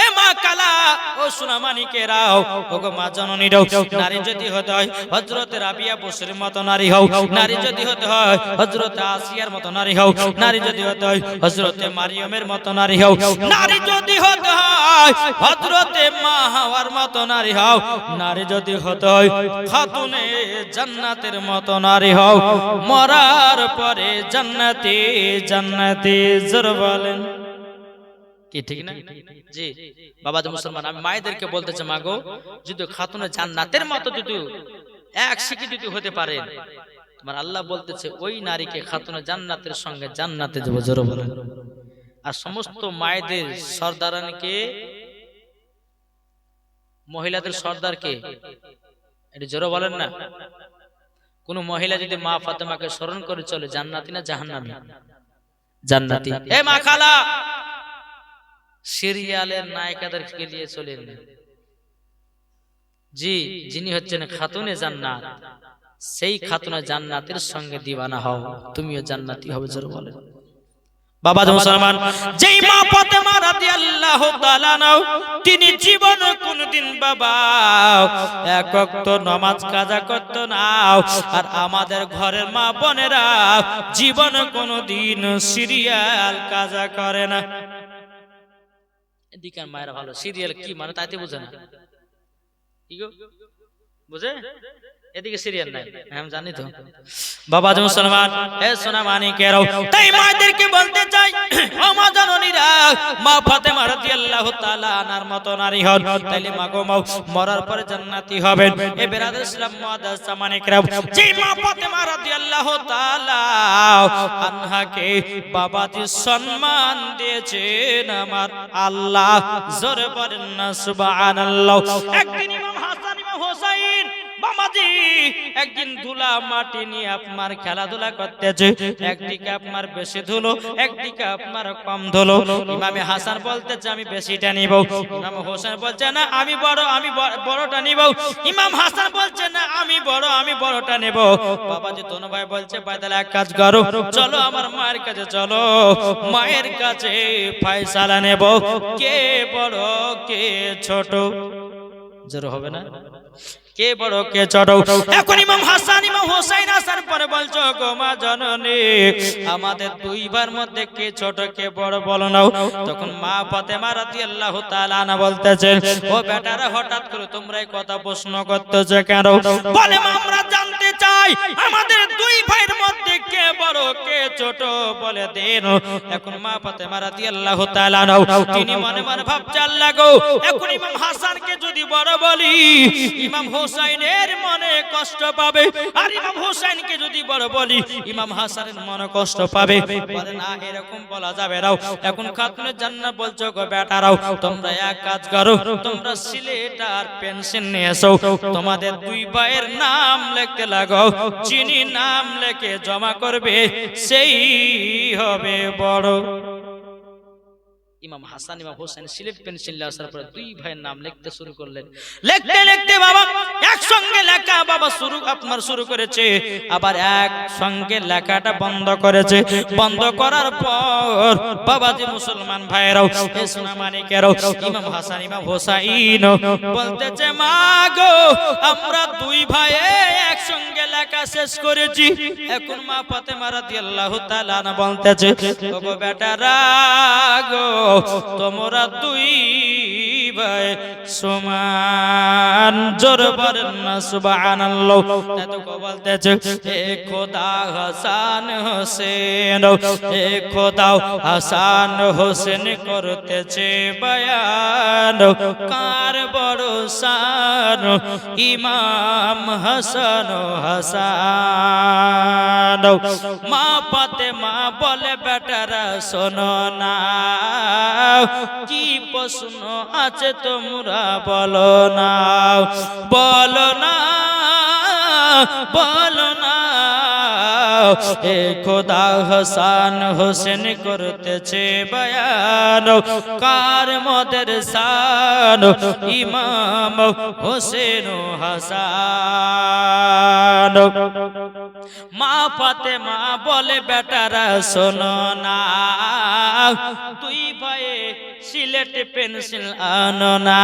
এ মা কালা, ও সোনামানিকেরাও, ও গো মা জননীরাও, নারী যদি হতে হয় হযরত রাবিয়া বসরির মতো নারী হও, নারী যদি হতে হয় হযরত আসিয়ার মতো নারী হও, নারী যদি হতে হয় হযরত মারিয়মের মতো নারী হও, নারী যদি হতে হয় হযরত মা হাওয়ার মতো নারী হও, নারী যদি হতে হয় খাতুনে জান্নাতের মতো নারী হও, মরার পরে জান্নাতে জান্নাতে জোর বলেন কি ঠিক না? জি বাবা যে মুসলমান, আমি মায়েদেরকে বলতে চাই, মা গো, যদি খাতুনে জান্নাতের মতো যদি এক শিখি যদি হতে পারে, তোমার আল্লাহ বলতেছে ওই নারীকে খাতুনে জান্নাতের সঙ্গে জান্নাতে দেব, জোর বলেন। আর সমস্ত মায়েদের সর্দারানকে, মহিলাদের সর্দারকে, এটা জোর বলেন না। কোন মহিলা যদি মা ফাতেমাকে স্মরণ করে চলে, জান্নাতি না জাহান্নামী? জান্নাতি। এ মা খালা, সিরিয়ালের নায়িকাদেরকে নিয়ে চলেন জি, যিনি হচ্ছেন খাতুনে জান্নাত, সেই খাতুনে জান্নাতের সঙ্গে দিওয়ানা হও, তুমিও জান্নাতি হবে, জোর বলেন। বাবা মুসলমান, যেই মা ফাতেমা রাদিয়াল্লাহু তাআলা নাও, তিনি জীবন কোনদিন বাবা এক ওয়াক্ত নামাজ কাজা করতে নাও, আর আমাদের ঘরের মা বোনেরা জীবন কোনদিন সিরিয়াল কাজা করে না। এদিকে মায়েরা ভালো, সিরিয়াল কি মানে তাইতে বুঝে না, কি গো বুঝে? এদিকে সিরিয়াল নাই, আমি জানি তো। বাবা মুসলমান, হে সোনা মানিকেরাও, তাই মায়েদেরকে বলতে চাই, ও মা জননীরা, মা ফাতেমা রাদিয়াল্লাহু তাআলা আনহার মতো নারী হন, তাইলে মা গো মা মরার পরে জান্নাতি হবেন। এ বেরাদর ইসলাম মুআদ্দাস মানিকেরাও, যে মা ফাতেমা রাদিয়াল্লাহু তাআলা আনহাকে বাবাজি সম্মান দিয়েছেন আমার আল্লাহ, জোরে বলেন না সুবহানাল্লাহ। একদিন ইমাম হাসান ইমাম হোসেন বাবা বাবাজি একদিন ধুলা মাটি নিয়ে আপনার খেলাধুলা করতেছে, একদিকে আপনার বেশি ধুলো, একদিকে আপনার কম ধুলো। ইমামে হাসান বলতেছে আমি বেশিটা নিব, ইমাম হোসেন বলছে না আমি বড়টা নিব, ইমাম হাসান বলছে না আমি বড়টা নেব। বাবাজি দোনো ভাই বলছে ভাই তাহলে এক কাজ করো, চলো আমার মায়ের কাছে চলো, মায়ের কাছে ফয়সালা নেব কে বড় কে ছোট। জোর হবে না, কে বড় কে ছোট। এখন ইমাম হাসান ইমাম হোসেন আসার পরে বলছো গো মা জননী আমাদের দুই ভাইয়ের মধ্যে কে ছোট কে বড় বলো নাও। তখন মা ফাতেমা রাদিয়াল্লাহু তাআলা আনহা বলতেছেন ও বেটারা হঠাৎ করে তোমরা এই কথা প্রশ্ন করতেছো কেন? বলে মা আমরা জানতে চাই আমাদের দুই ভাইয়ের মধ্যে কে বড় কে ছোট বলে দেন। এখন মা ফাতেমা রাদিয়াল্লাহু তাআলা আনহা তিনি মনে মনে ভাবছে আল্লাহ গো এখন ইমাম হাসানকে যদি বড় বলি ইমাম হোসেনের মনে কষ্ট পাবে, আর ইমাম হোসেনকে যদি বড় বলি ইমাম হাসানের মনে কষ্ট পাবে। বলে না এরকম বলা যাবে না। এখন খাতুনে জান্নাত বলছো গো বেটারাও তোমরা এক কাজ করো, তোমরা সিলেট আর পেন্সিল নিয়ে এসো, তোমাদের দুই ভাইয়ের নাম লিখতে লাগাও, যিনি নাম লিখে জমা করবে সেই হবে বড়। ইমাম হাসান ইমাম হোসেন সিলেট পেন্সিল আসার পরে দুই ভাইয়ের নাম লিখতে শুরু করলেন। লিখতে লিখতে বাবা একসঙ্গে লেখা বাবা শুরু করেছে, আবার একসঙ্গে লেখাটা বন্ধ করেছে। বন্ধ করার পর বাবাজি মুসলমান ভাইরাও এই সোনা মানিকেরাও ইমাম হাসান ইমাম হোসেন বলতেছে মা গো আমরা দুই ভাই একসঙ্গে লেখা শেষ করেছি। এখন মা ফাতেমা রাদিয়াল্লাহু তাআলা আনহা বলতেছে ওগো বেটারা গো তোমরা দুই ভাই সমান, জোর বলেন না সুবহানাল্লাহ। তাতো বলতেছে হে খোদা হাসান হোসেন, হে খোদা হাসান হোসেন করতেছে বয়ান কার বড় শান ইমাম হাসান হাসান। মা ফাতেমা বলে বেটারা শোনো না কি প্রশ্ন আছে তোমরা বলো না, বলো না, বলো না। এ খোদা হাসান হোসেন করতেছে বয়ান কার মদের শান ইমাম হোসেন হাসান। মা ফাতেমা বলে বেটারা শোনো না তুই ভাই সিলেট পেন্সিল আনো না,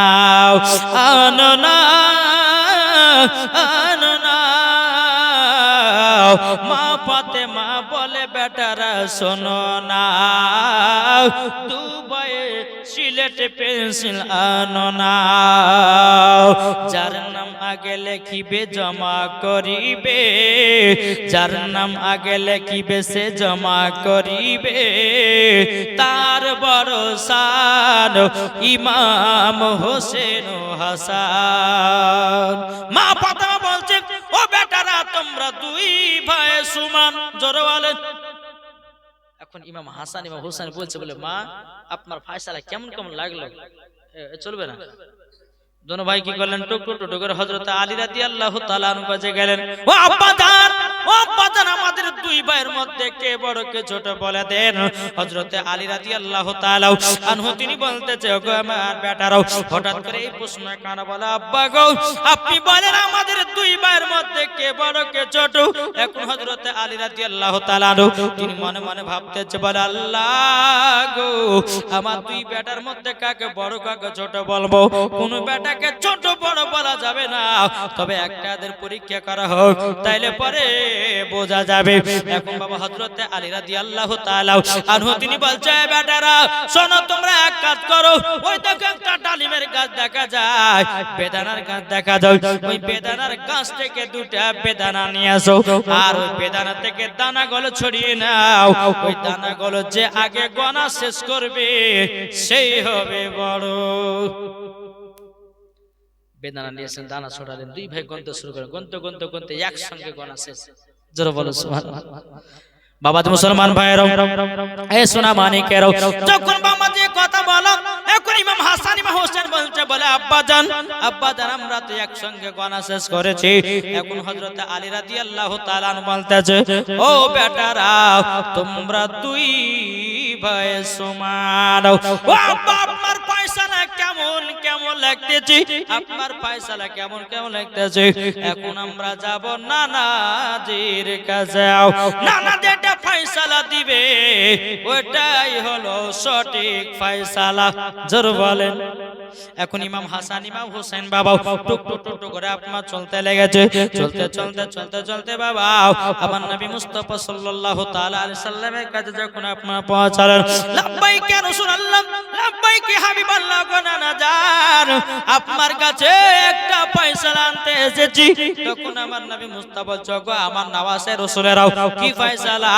আনো না, আনো না। মা ফাতেমা বলে বেটারা শোনো না দুবাই সিলেট পেন্সিল আনো না, যার নাম আগে লেখিবে জমা করিবে, যার নাম আগে লেখিবে সে জমা করিবে, তার বড় শান ইমাম হোসেন হাসান। মা ফাতেমা বলছে ও বেটারা তোমরা দুই ভাই সমান, জোরে বলেন। এখন ইমাম হাসান ইমাম হোসেন বলছে বলে মা আপনার ফয়সালা কেমন কেমন লাগলো, চলবে না? दोनों भाई की करलें टुक टुक टुक कर हजरत आली রাদিয়াল্লাহু তাআলা আনহু কাছে গেলেন। ও আব্বাজান, ও আব্বাজান আমাদের দুই ভাইয়ের মধ্যে কে বড় কে ছোট বলে দেন। হযরত আলী রাদিয়াল্লাহু তাআলা আনহু তিনি বলতেছে ওগো আমার বেটারাও হঠাৎ করে এই প্রশ্ন কেন বলে আব্বা গো আপনি বলেন আমাদের দুই ভাইয়ের মধ্যে কে বড় কে ছোট। এখন হযরত আলী রাদিয়াল্লাহু তাআলা আনহু তিনি মনে মনে ভাবতেছে বলে আল্লাহ গো আমার দুই বেটার মধ্যে কাকে বড় কাকে ছোট বলবো, কোন বেটা ছোট বড় বলা যাবে না, তবে একটাদের পরীক্ষা করা হোক তাইলে পরে বোঝা যাবে। এখন বাবা হযরত আলী রাদিয়াল্লাহু তাআলা আনহু তিনি বলছে বেটারা শোনো তোমরা এক কাজ করো, ওই দেখো একটা ডালিমের গাছ দেখা যায়, বেদানার গাছ দেখা যায়, ওই বেদানার গাছ থেকে দুটা বেদানা নিয়ে আসো আর ওই বেদানা থেকে দানাগুলো ছড়িয়ে নাও, ওই দানাগুলো যে আগে গোনা শেষ করবে সেই হবে বড়। বেদানা নিয়েছেন দানা ছড়ালেন, দুই ভাই গন্তে শুরু করেন, গন্তে গন্তে গন্তে একসঙ্গে গোনা শেষ। জোরে বলো সুবহানাল্লাহ। বাবা মুসলমান ভাইরাও এ সোনা মানিকেরাও যখন বাবা যে কথা বলো এখন ইমাম হাসান ইমাম হোসেন বলছে বলে আব্বা জান আমরা তো একসঙ্গে গনা শেষ করেছি। এখন হযরত আলী রাদিয়াল্লাহু তাআলা বলতেছে, ও বেটারা তোমরা দুই ভাই সমান। ও আব্বা আপনার ফয়সালা কেমন কেমন লাগতেছে, আপনার ফয়সালা কেমন কেমন লাগতেছে। এখন আমরা যাব নানাজির কাছে। নানা যেটা ফয়সালা দিবে ওটাই হলো সঠিক ফয়সালা। জোর বলেন। এখন ইমাম হাসান ইমাম হোসেন বাবা টুক টুক টুক করে আপনার চলতে লেগেছে। চলতে চলতে চলতে চলতে বাবা আমার নবী মুস্তাফা সাল্লাল্লাহু তাআলা আলাইহি সাল্লামের কাছে যখন আপনার পৌঁছালেন, লাব্বাইক ইয়া রাসূলুল্লাহ, লাব্বাইক ইয়া হাবিবাল্লাহ, গোনা যান আপনার কাছে একটা ফয়সালা আনতে এসেছি। তখন আমার নবী মুস্তাফা জগো আমার নওয়াজে রাসূলেরাও কি ফয়সালা?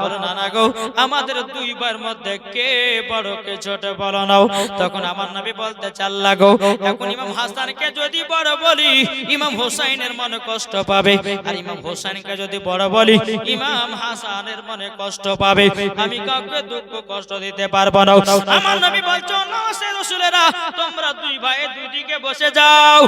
বলো নানা গো আমাদের দুই ভাইয়ের মধ্যে কে বড় কে ছোট বলো নাও। তখন আমার নবী বলতে চাল্লা গো এখন ইমাম হাসানকে যদি বড় বলি ইমাম হোসেনের মনে কষ্ট পাবে, আর ইমাম হোসেনকে যদি বড় বলি ইমাম হাসানের মনে কষ্ট পাবে। আমি কাউকে দুঃখ কষ্ট দিতে পারবো না। আমার নবী বলছো নওয়াজে রাসূলেরা তোমরা দুই ভাই দুই দিকে বসে যাও।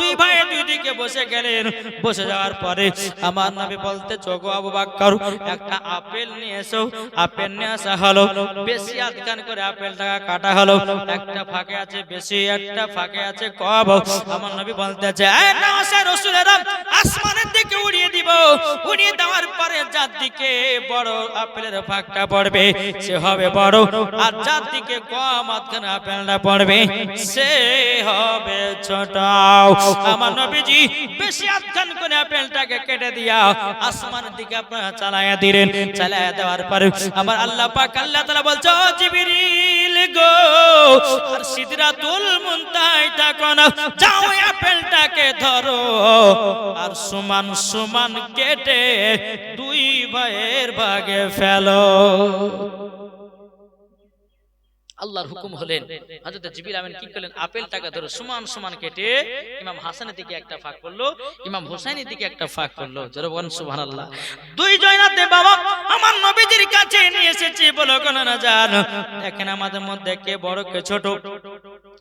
দুই ভাই দুই দিকে বসে গেলেন। বসে যাওয়ার পরে আমার নবী বলতে চোগো আবু বকর একটা আপেল নিয়ে এসো। আপেল নিয়ে আসা হলো। বেশি আধখান করে আপেলটা কাটা হলো। একটা ফাঁকে আছে বেশি, একটা ফাঁকে আছে কম। আমার নবী বলতেছে এই নওয়াজে রাসূলেরা আসমানের দিকে উড়িয়ে দিব। উড়িয়ে দেওয়ার পরে যার দিকে বড় আপেলের ফাঁকটা পড়বে সে হবে বড়, আর যার দিকে কম আধখান আপেলটা পড়বে সে হবে ছোট। আমার নবীজি বেশি আধখান করে আপেলটাকে কেটে দিয়া আসমানের দিকে আপনারা চালায়া দিলেন। চালায়া দেওয়ার পরে আমার আল্লাহ পাক আল্লাহ তাআলা বলছে ও জিবরিল গো আর সিদরাতুল মুনতাহায় থাকো না, যাও আপেলটাকে ধরো আর সমান সমান কেটে দুই ভাইয়ের ভাগে ফেলো। আল্লাহর হুকুম হলেন। হযরত জিবরিল আমিন কি করলেন? আপেলটাকে ধরে সমান সমান কেটে ইমাম হাসানের দিকে একটা ফাঁক করলো, ইমাম হোসেনের দিকে একটা ফাঁক করলো। জোরে বলেন সুবহানাল্লাহ। দুই জয়নাতে বাবা আমার নবীজির কাছে নিয়ে এসেছে। বলো কোন না জান দেখেন আমাদের মধ্যে কে বড় কে ছোট।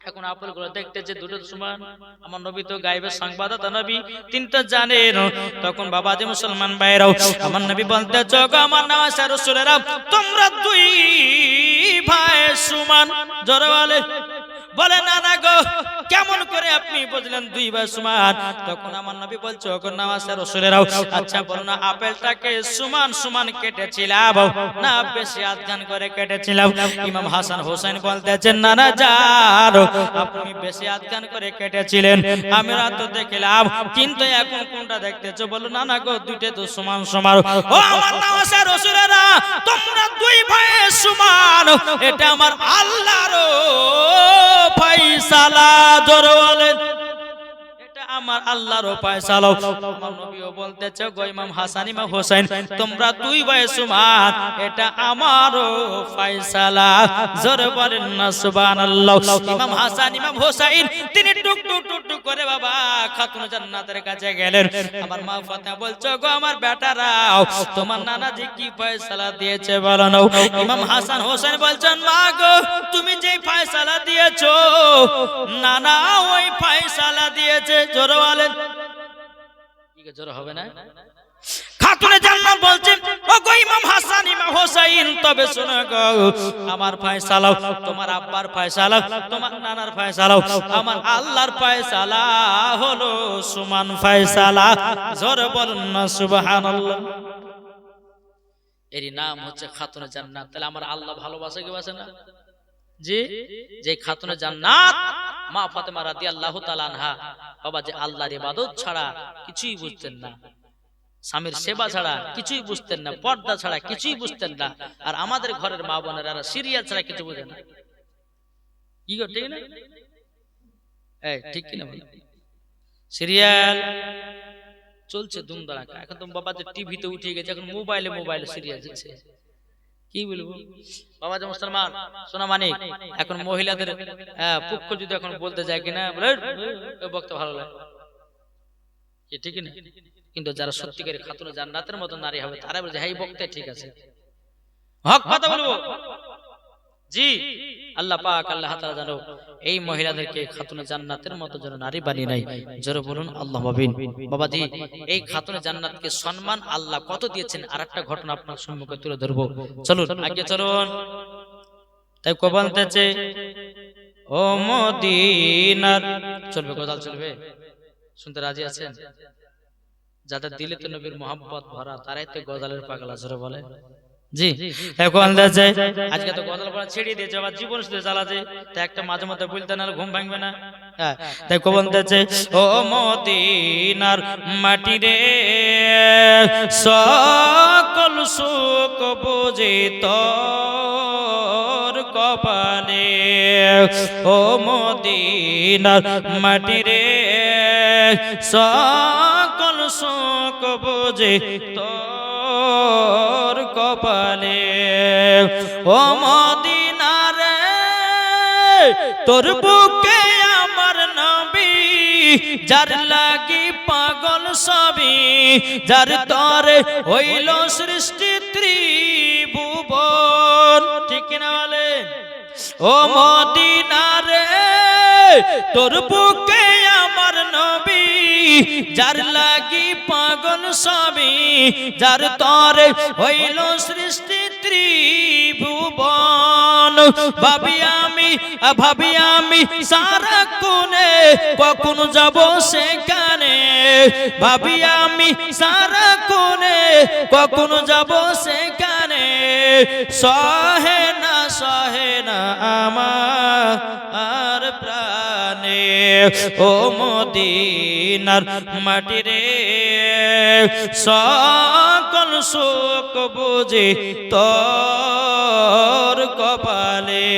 এখন আপেলগুলো দেখতেছে দুটো সমান। আমার নবী তো গায়েবের সংবাদদাতা নবী, তিনি তো জানেন। তখন বাবাজি মুসলমান ভাইরাও আমার নবী বলতে চোগো আমার নওয়াজে রাসূলেরা তোমরা দুই ভাই সমান। জোরে বলে নানা গো কেমন করে আপনি বুঝলেন দুই ভাই সমান? তখন আমার নবী বলছে ওগো নওয়াজে রাসূলেরাও আচ্ছা বলো না আপেলটাকে সমান সমান কেটেছিলাম না বেশি আধখান করে কেটেছিলাম? ইমাম হাসান হোসেন বলতেছেন নানা জান আপনি বেশি আধখান করে কেটেছিলেন আমরা তো দেখলাম, কিন্তু এখন কোনটা দেখতেছো? বলো নানা গো দুইটা তো সমান সমান। ও আমার নওয়াজে রাসূলেরা তোমরা দুই ভাই সমান, এটা আমার আল্লাহর ফয়সালা। জোরে বলেন এটা আমার আল্লাহর ফয়সালা। আমার নবীও বলতেছে গো ইমাম হাসান ইমাম হোসেন তোমরা দুই ভাই সমান, এটা আমারও ফয়সালা। জোরে বলেন না সুবহানাল্লাহ। ইমাম হাসান ইমাম হোসেন তিনি টুক টুক টুক টুক করে বাবা খাতুন জান্নাতের কাছে গেলেন। আমার মা ফাতেমা বলছো গো আমার বেটারাও তোমার নানাজি কি ফয়সালা দিয়েছে বলো না? ইমাম হাসান হোসেন বলছেন মা গো তুমি যে ফয়সালা দিয়েছো নানা ওই ফয়সালা দিয়েছে। জোরে বলেন কি জোরে হবে না? খাতুনে জান্নাত বলছেন ও গো ইমাম হাসান ইমাম হোসেন তবে শোনো গো আমার ফয়সালা তোমার আব্বার ফয়সালা তোমার নানার ফয়সালা আমার আল্লাহর ফয়সালা হলো সমান ফয়সালা। জোরে বলেন না সুবহানাল্লাহ। এরই নাম হচ্ছে খাতুনে জান্নাত। তাহলে আমার আল্লাহ ভালোবাসে কি বাসে না? জি যে খাতুনে জান্নাত মা ফাতেমা রাদিয়াল্লাহু তাআলা আনহা বাবা যে আল্লাহর ইবাদত ছাড়া কিছুই বুঝতেন না, স্বামীর সেবা ছাড়া কিছুই বুঝতেন না, পর্দা ছাড়া কিছুই বুঝতেন না। আর আমাদের ঘরের মা বোনেরা সিরিয়াল ছাড়া কিছু বুঝে না। কি গো ঠিক না? এই ঠিক কি না? সিরিয়াল চলছে দুমদারাকা। এখন তো বাবা যে টিভিতে উঠে গেছে, এখন মোবাইলে মোবাইলে সিরিয়াল চলছে। কি বলবো বাবা যে মুসলমান সোনা মানিক এখন মহিলাদের পক্ষ যদি এখন বলতে যায় কিনা বলে বক্তা ভালো লাগে ঠিক না? কিন্তু যারা সত্যিকারের খাতুনে জান্নাতের মতো নারী হবে তারা বলছে হ্যাঁ বক্তা ঠিক আছে, হক কথা বলবো। জি আল্লাহ পাক আল্লাহ তাআলা জানো এই মহিলাদেরকে খাতুনে জান্নাতের মতো যেন নারী বানিয়ে নাই। জোরে বলুন আল্লাহ আমিন। বাবাজি এই খাতুনে জান্নাতকে সম্মান আল্লাহ কত দিয়েছেন আরেকটা ঘটনা আপনার সম্মুখে তুলে ধরবো। চলুন আগে চলুন। তাই কো বলতেছে ও মদিনার, চলবে গজল চলবে, শুনতে রাজি আছেন? যাদের দিলে তো নবীর মোহাম্মত ভরা তারাই তো গজলের পাগলা। জোরে বলে জি। এখন আজকে তো গজল পড়া ছেড়ে দিয়েছে, আবার জীবন শুধু জ্বালাছে, তাই একটা মাঝে মধ্যে বলতে না ঘুম ভাঙবে না। তাই কো বলতেছে ও মদিনার মাটি রে সকল সুখ বুঝি তোর কপালে, ও মদিনার মাটি রে সকল সুখ বুঝি তোর কপালে, ও মদিনারে তোর বুকে আমার নবী যার লাগি পাগল সবই, যার তরে হইল সৃষ্টি ত্রিভুবন। ঠিক না বলে? ও মদিনারে তোর বুকে আমার নবী যার লাগি পাগল সবই, যার তরে হইল সৃষ্টি ত্রিভুবন। ভাবি আমি সারা কোণে কখন যাব সেখানে, ভাবি আমি সারা কোণে কখন যাব সেখানে, সহে না আমার প্রাণে, ও মদিনার মাটি রে সকল সুখ বুঝি তোর কপালে।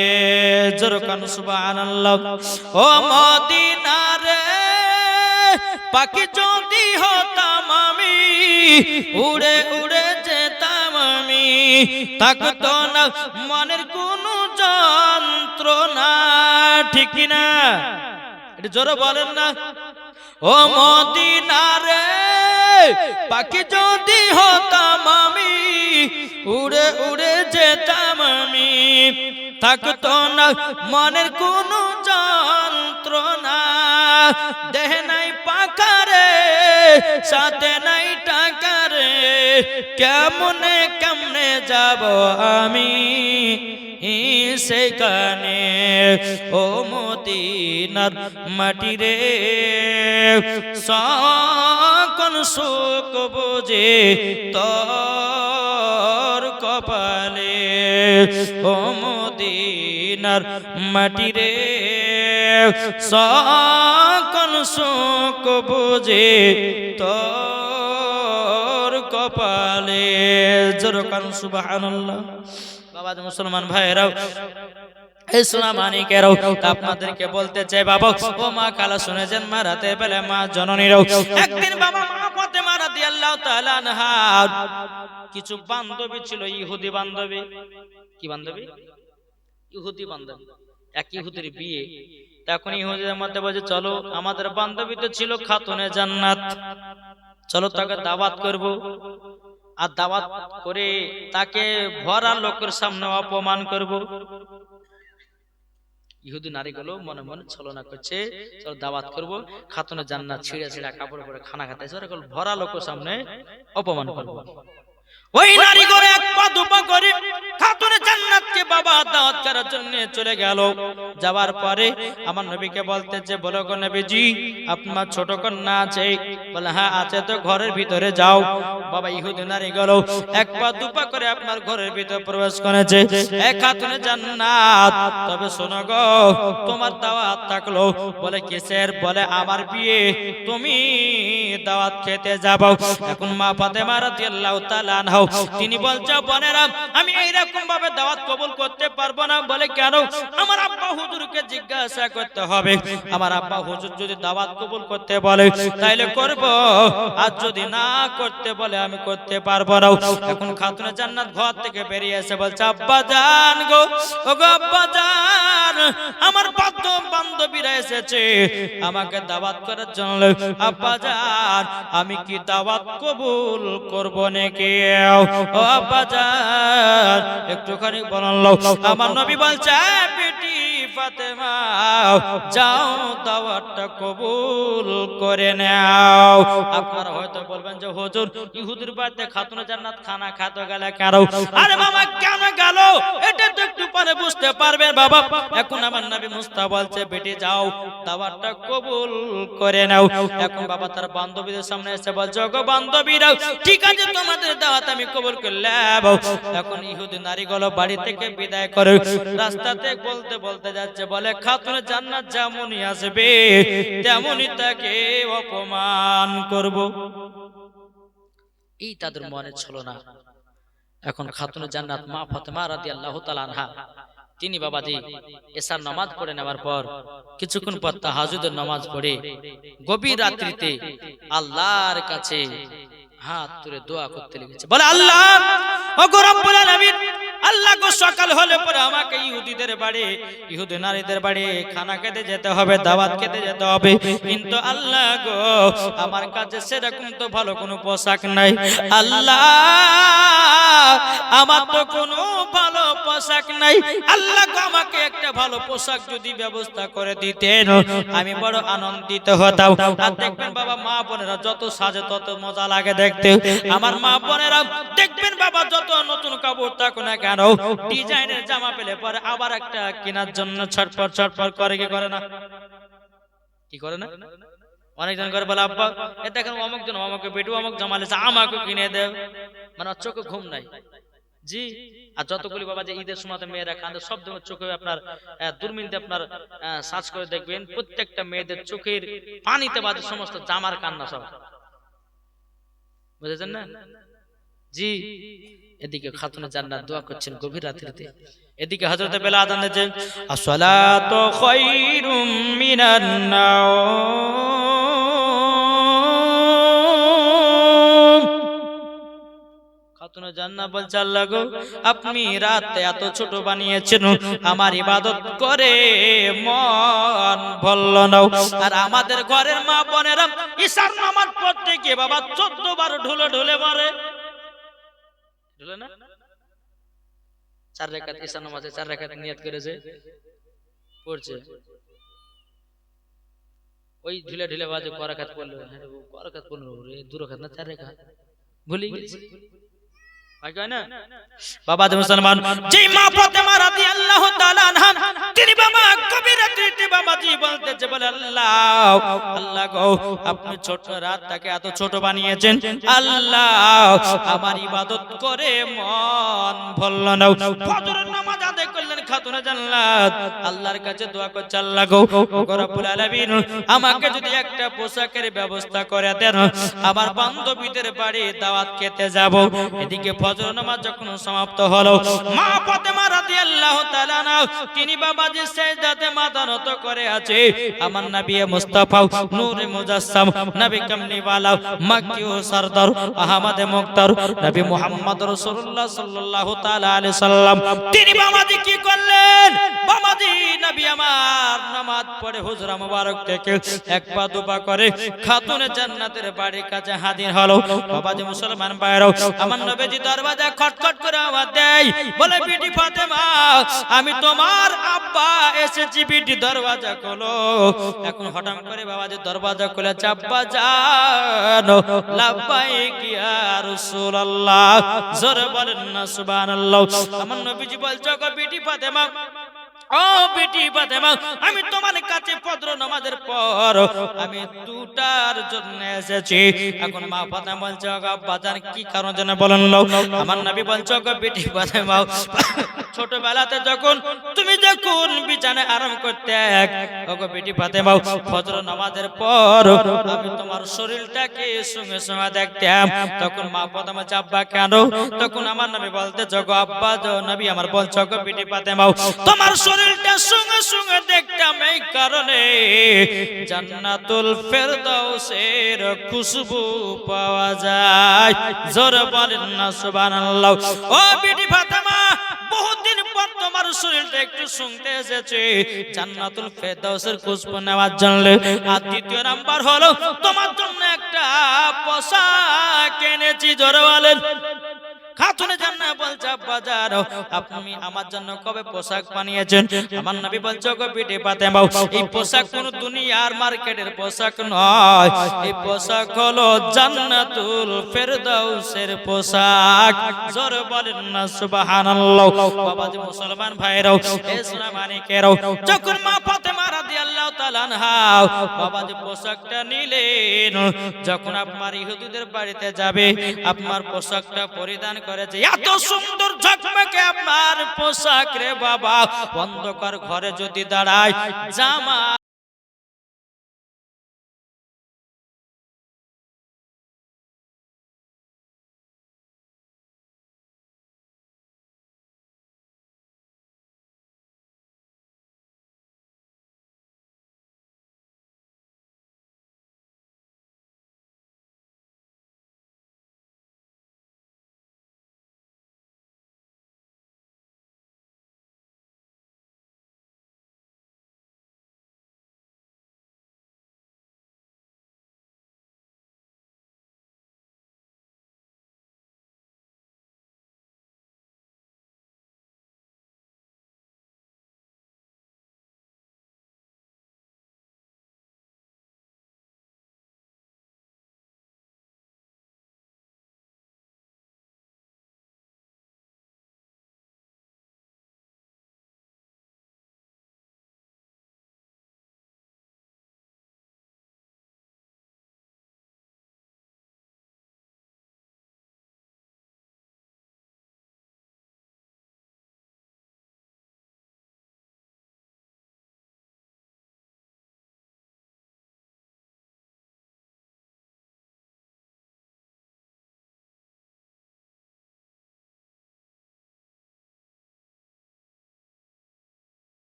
জোরকান সুবহানাল্লাহ। ও মদিনারে পাখি যদি হতাম আমি, উড়ে উড়ে যেতাম আমি, থাকতো না মনের কোনো যন্ত্রণা। ঠিক না? এটা জোরে বলেন না। ও মদিনারে পাখি যদি হতাম আমি, উড়ে উড়ে যেতাম আমি, থাকতো না মনের কোনো যন্ত্রণা। দেহ নাই পাকারে সাথে নাই টাকারে, কেমনে যাব আমি সেখানে, ও মদিনার মাটি রে সকল সুখ বুঝে তোর কপালে, ও মদিনার মাটি রে সকল সুখ বুঝে তোর কপালে। জোরকান সুবহানাল্লাহ। বাবা মুসলমান ভাইরাও এই সোনা মানিকেরাও আপনাদেরকে বলতে চাই বাবা ও মা কালা শুনেছেন মা রাতে বেলা মা জননীরাও একদিন বাবা মা ফাতেমা রাদিয়াল্লাহু তাআলা আনহা কিছু বান্ধবী ছিল, ইহুদি বান্ধবী। কি বান্ধবী? ইহুদি বান্ধবী। এক ইহুদির বিয়ে। তখন ইহুদিদের মধ্যে বলে চলো আমাদের বান্ধবী তো ছিল খাতুনে জান্নাত, চলো তাকে দাওয়াত করব। আর দাওয়াত করে তাকে ভরা লোকের সামনে অপমান করব। ইহুদি নারীগুলো মনে মনে ছলনা করছে, চলো দাওয়াত করব, খাতুনে জান্নাত ছিঁড়া ছিঁড়া কাপড় পরে খানা খাইতেছে, ভরা লোকের সামনে অপমান করব। ওই নারীগুলো এক পা দুপা করে খাতুনে জান্নাতকে বাবা দাওয়াত করার জন্য চলে গেল। যাওয়ার পরে আমার নবীকে বলতেছে বলো গো নবীজি আপনার ছোট কন্যা আছে? বলে হ্যাঁ আছে। তো ঘরের ভিতরে যাও। বাবা ইহুদি নারীগুলো এক পা দুপা করে আপনার ঘরের ভিতরে প্রবেশ করেছে। এক খাতুনে জান্নাত তবে শোনো গো তোমার দাওয়াত থাকলো। বলে কিসের? বলে আমার বিয়ে, তুমি দাওয়াত খেতে যাবো। এখন মা ফাতেমা রাদিয়াল্লাহু তাআলা আনহা তিনি বলছে বোনেরা আমি এইরকম ভাবে দাওয়াত কবুল করতে পারবো না। বলে কেন? আমার আব্বা হুজুরকে জিজ্ঞাসা করতে হবে। আমার আব্বা হুজুর যদি দাওয়াত কবুল করতে বলে তাইলে করব, আর যদি না করতে বলে আমি করতে পারবো না। এখন খাতুনে জান্নাত ঘর থেকে বেরিয়ে এসে বলছে আব্বা জান গো, ও গো আব্বা জান আমার বান্ধব বান্ধবীরা এসেছে আমাকে দাওয়াত করার জন্য। আব্বাজান আমি কি দাওয়াত কবুল করব নাকি? ও আব্বাজান একটুখানি বলুন। আমার নবী বলছে বেটি ফাতেমা যাও দাওয়াতটা কবুল করে নাও। আপনারা হয়তো বলবেন যে হুজুর ইহুদির বাড়িতে খাতুনে জান্নাত খানা খেতে গেলে কেন? আরে বাবা কেন গেল এটা তো একটু পরে বুঝতে পারবেন বাবা। এখন আমার নবী মুস্তাফা বলছে বেটি যাও দাওয়াতটা কবুল করে নাও। এখন বাবা তার বান্ধবীদের সামনে এসে বলছে ওগো বান্ধবীরা ঠিক আছে তোমাদের দাওয়াত আমি কবুল করলাম। এখন ইহুদি নারীগুলো বাড়ি থেকে বিদায় করে রাস্তাতে বলতে বলতে যাচ্ছে, বলে খাতুনে জান্নাত যেমনই আসবে তেমনই তাকে অপমান করব। এই তাদের মনে ছিল না। এখন খাতুনে জান্নাত মা ফাতেমা রাদিয়াল্লাহু তাআলা আনহা তিনি বাবাজি এশার নামাজ পড়ে নেওয়ার পর কিছুক্ষণ পর তাহাজ্জুদের নামাজ পড়ে গভীর রাত্রিতে আল্লাহর কাছে হাত তুলে দোয়া করতে লেগেছে। বলে আল্লাহ ওগো রব্বুল আলামিন, আল্লাহ গো সকাল হলে পরে আমাকে ইহুদিদের বাড়ি ইহুদি নারীদের বাড়ি খানা খেতে যেতে হবে, দাওয়াত খেতে যেতে হবে, কিন্তু আল্লাহ গো আমার কাছে সেরকম তো ভালো কোনো পোশাক নাই। আল্লাহ আমার তো কোনো ভালো পোশাক নাই। আল্লাহ গো আমাকে একটা ভালো পোশাক যদি ব্যবস্থা করে দিতেন আমি বড় আনন্দিত হতাম। আর দেখবেন বাবা মা বোনেরা যত সাজে তত মজা লাগে দেখতে। আমার মা বোনেরা দেখবেন বাবা যত নতুন কাপড় থাকুক না কেন ডিজাইনের জামা পেলে পরে আবার একটা কেনার জন্য ছটফট ছটফট করে, কি করে না? কি করে না? অনেকজন করে বলে আব্বা এ দেখেন অমুক জন আমাকে বেটু অমুক জামা লেছে আমাকে কিনে দেব, মানে চোখে ঘুম নাই। জি আর যতগুলি বাবা যে ঈদের সময় মেয়েরা কাঁদে সব চোখে আপনার দূরবীনতে আপনার সার্চ করে দেখবেন প্রত্যেকটা মেয়েদের চোখের পানিতে বাজে সমস্ত জামার কান্না সব, বুঝেছেন না? জি এদিকে খাতুনে জান্নাত দোয়া করছেন গভীর রাত্রিতে, এদিকে হযরত বেলাল আযান দিয়েছেন আসসালাতু খায়রুম মিনান নাওম। খাতুনে জান্নাত বলছে আল্লাহ গো আপনি রাতে এত ছোট বানিয়েছেন আমার ইবাদত করে মন ভরল না। আর আমাদের ঘরের মা বোনেরা ঈশার নামাজ পড়তে গিয়ে বাবা 14 বার ঢুলে ঢুলে মারে, ঢুলে না 4 রাকাত ঈশা নামাজে 4 রাকাত নিয়ত করেছে পড়ছে, ওই ঢিলে ঢিলে বাজে ক রাকাত পড়লো, হ্যাঁ ক রাকাত পড়লো রে 2 রাকাত না 4 রাকাত ভুলে গেছি। বাবা মুসলমান যে মা ফাতেমা রাদিয়াল্লাহু তাআলা আনহা তিনি বাবা গভীর রাত্রিতে বাবাজি বলতেছে বলে আল্লাহ আল্লাহ গো আপনি ছোট রাতটাকে এত ছোট বানিয়েছেন, আল্লাহ আমার ইবাদত করে মন ভরল না। ফজরের নামাজ আদায় করলেন খাতুনে জান্নাত আল্লাহর কাছে দোয়া করছে আল্লাহ গো রব্বুল আলামিন আমাকে যদি একটা পোশাকের ব্যবস্থা করে দেন আমার বান্ধবীদের বাড়ি দাওয়াত খেতে যাব। এদিকে ফজর নামাজ যখন সমাপ্ত হলো মা ফাতেমা রাদিয়াল্লাহু তাআলা আনহা তিনি বাবাজি সিজদাতে মাথা নত করে আছে। আমার নবী মুস্তাফা নূরে মুজাসসাম নবী কামলিওয়ালা মক্কি ও সরদার আহমদ মুক্তার নবী মুহাম্মদ রাসূলুল্লাহ সাল্লাল্লাহু তাআলা আলাইহি সাল্লাম তিনি বাবাজি কি করলেন? বাবাজি নবী আমার নামাজ পড়ে হুজরা মুবারক থেকে এক পা দুপা করে খাতুনে জান্নাতের বাড়ির কাছে হাজির হলো। বাবাজি মুসলমান ভাইরা আমার নবীজি দরজা খটখট করে আওয়াজ দেয়, বলে বিটি ফাতেমা আমি তোমার আব্বা এসেছি, বিটি দরজা খোলো। এখন হঠাৎ করে বাবাজি দরজা খুলে আব্বা জান লাব্বাইক ইয়া রাসূলুল্লাহ জোরে বলেন না সুবহানাল্লাহ। আমার নবীজি বলছে গো বিটি ফাতেমা ও বেটি ফাতেমা আমি তোমার কাছে ফজর নামাজের পর আমি দুটার জন্য এসেছি। এখন মা ফাতেমা বলছে ওগো আব্বা জান কি কারণের জন্য বলেন? আমার নবী বলছে ওগো বেটি ফাতেমা ছোটবেলাতে যখন তুমি যখন বিছানায় আরাম করতে ওগো বেটি ফাতেমা ফজর নামাজের পর আমি তোমার শরীরটাকে সঙ্গে সঙ্গে দেখতাম। তখন মা ফাতেমা বলছে আব্বা কেন? তখন আমার নবী বলতে ওগো আব্বা নবী আমার বলছে ওগো বেটি ফাতেমা তোমার শরীরটা সঙ্গে সঙ্গে দেখতাম এই কারণে জান্নাতুল ফেরদাউসের খুশবু পাওয়া যায়। জোরে বলেন না সুবহানাল্লাহ। ও বিটি ফাতেমা বহুদিন পর তোমার শরীরটা একটু শুনতে এসেছে জান্নাতুল ফেরদাউসের খুশবু নেওয়ার জন্য। আর দ্বিতীয় নাম্বার হলো তোমার জন্য একটা পোশাক এনেছি, জোরে বলেন। খাতুনে জান্নাত বলছে আব্বা জান আপনি আমার জন্য কবে পোশাক বানিয়েছেন? আমার নবী বলছে গো বিটি ফাতেমা এই পোশাক কোন দুনিয়ার মার্কেটের পোশাক নয়, এই পোশাক হলো জান্নাতুল ফেরদাউসের পোশাক। জোরে বলেন না সুবহানাল্লাহ। বাবাজি মুসলমান ভাইরাও ইসলামানিকেরাও, যখন মা ফাতেমা রাদিয়াল্লাহু তাআলা আনহা বাবাজি পোশাকটা নিলেন, যখন আপনার ইহুদিদের বাড়িতে যাবে আপনার পোশাকটা পরিধান করেছে, এত সুন্দর ঝকমকে আপনার পোশাক রে বাবা, অন্ধকার ঘরে যদি দাঁড়ায় জামা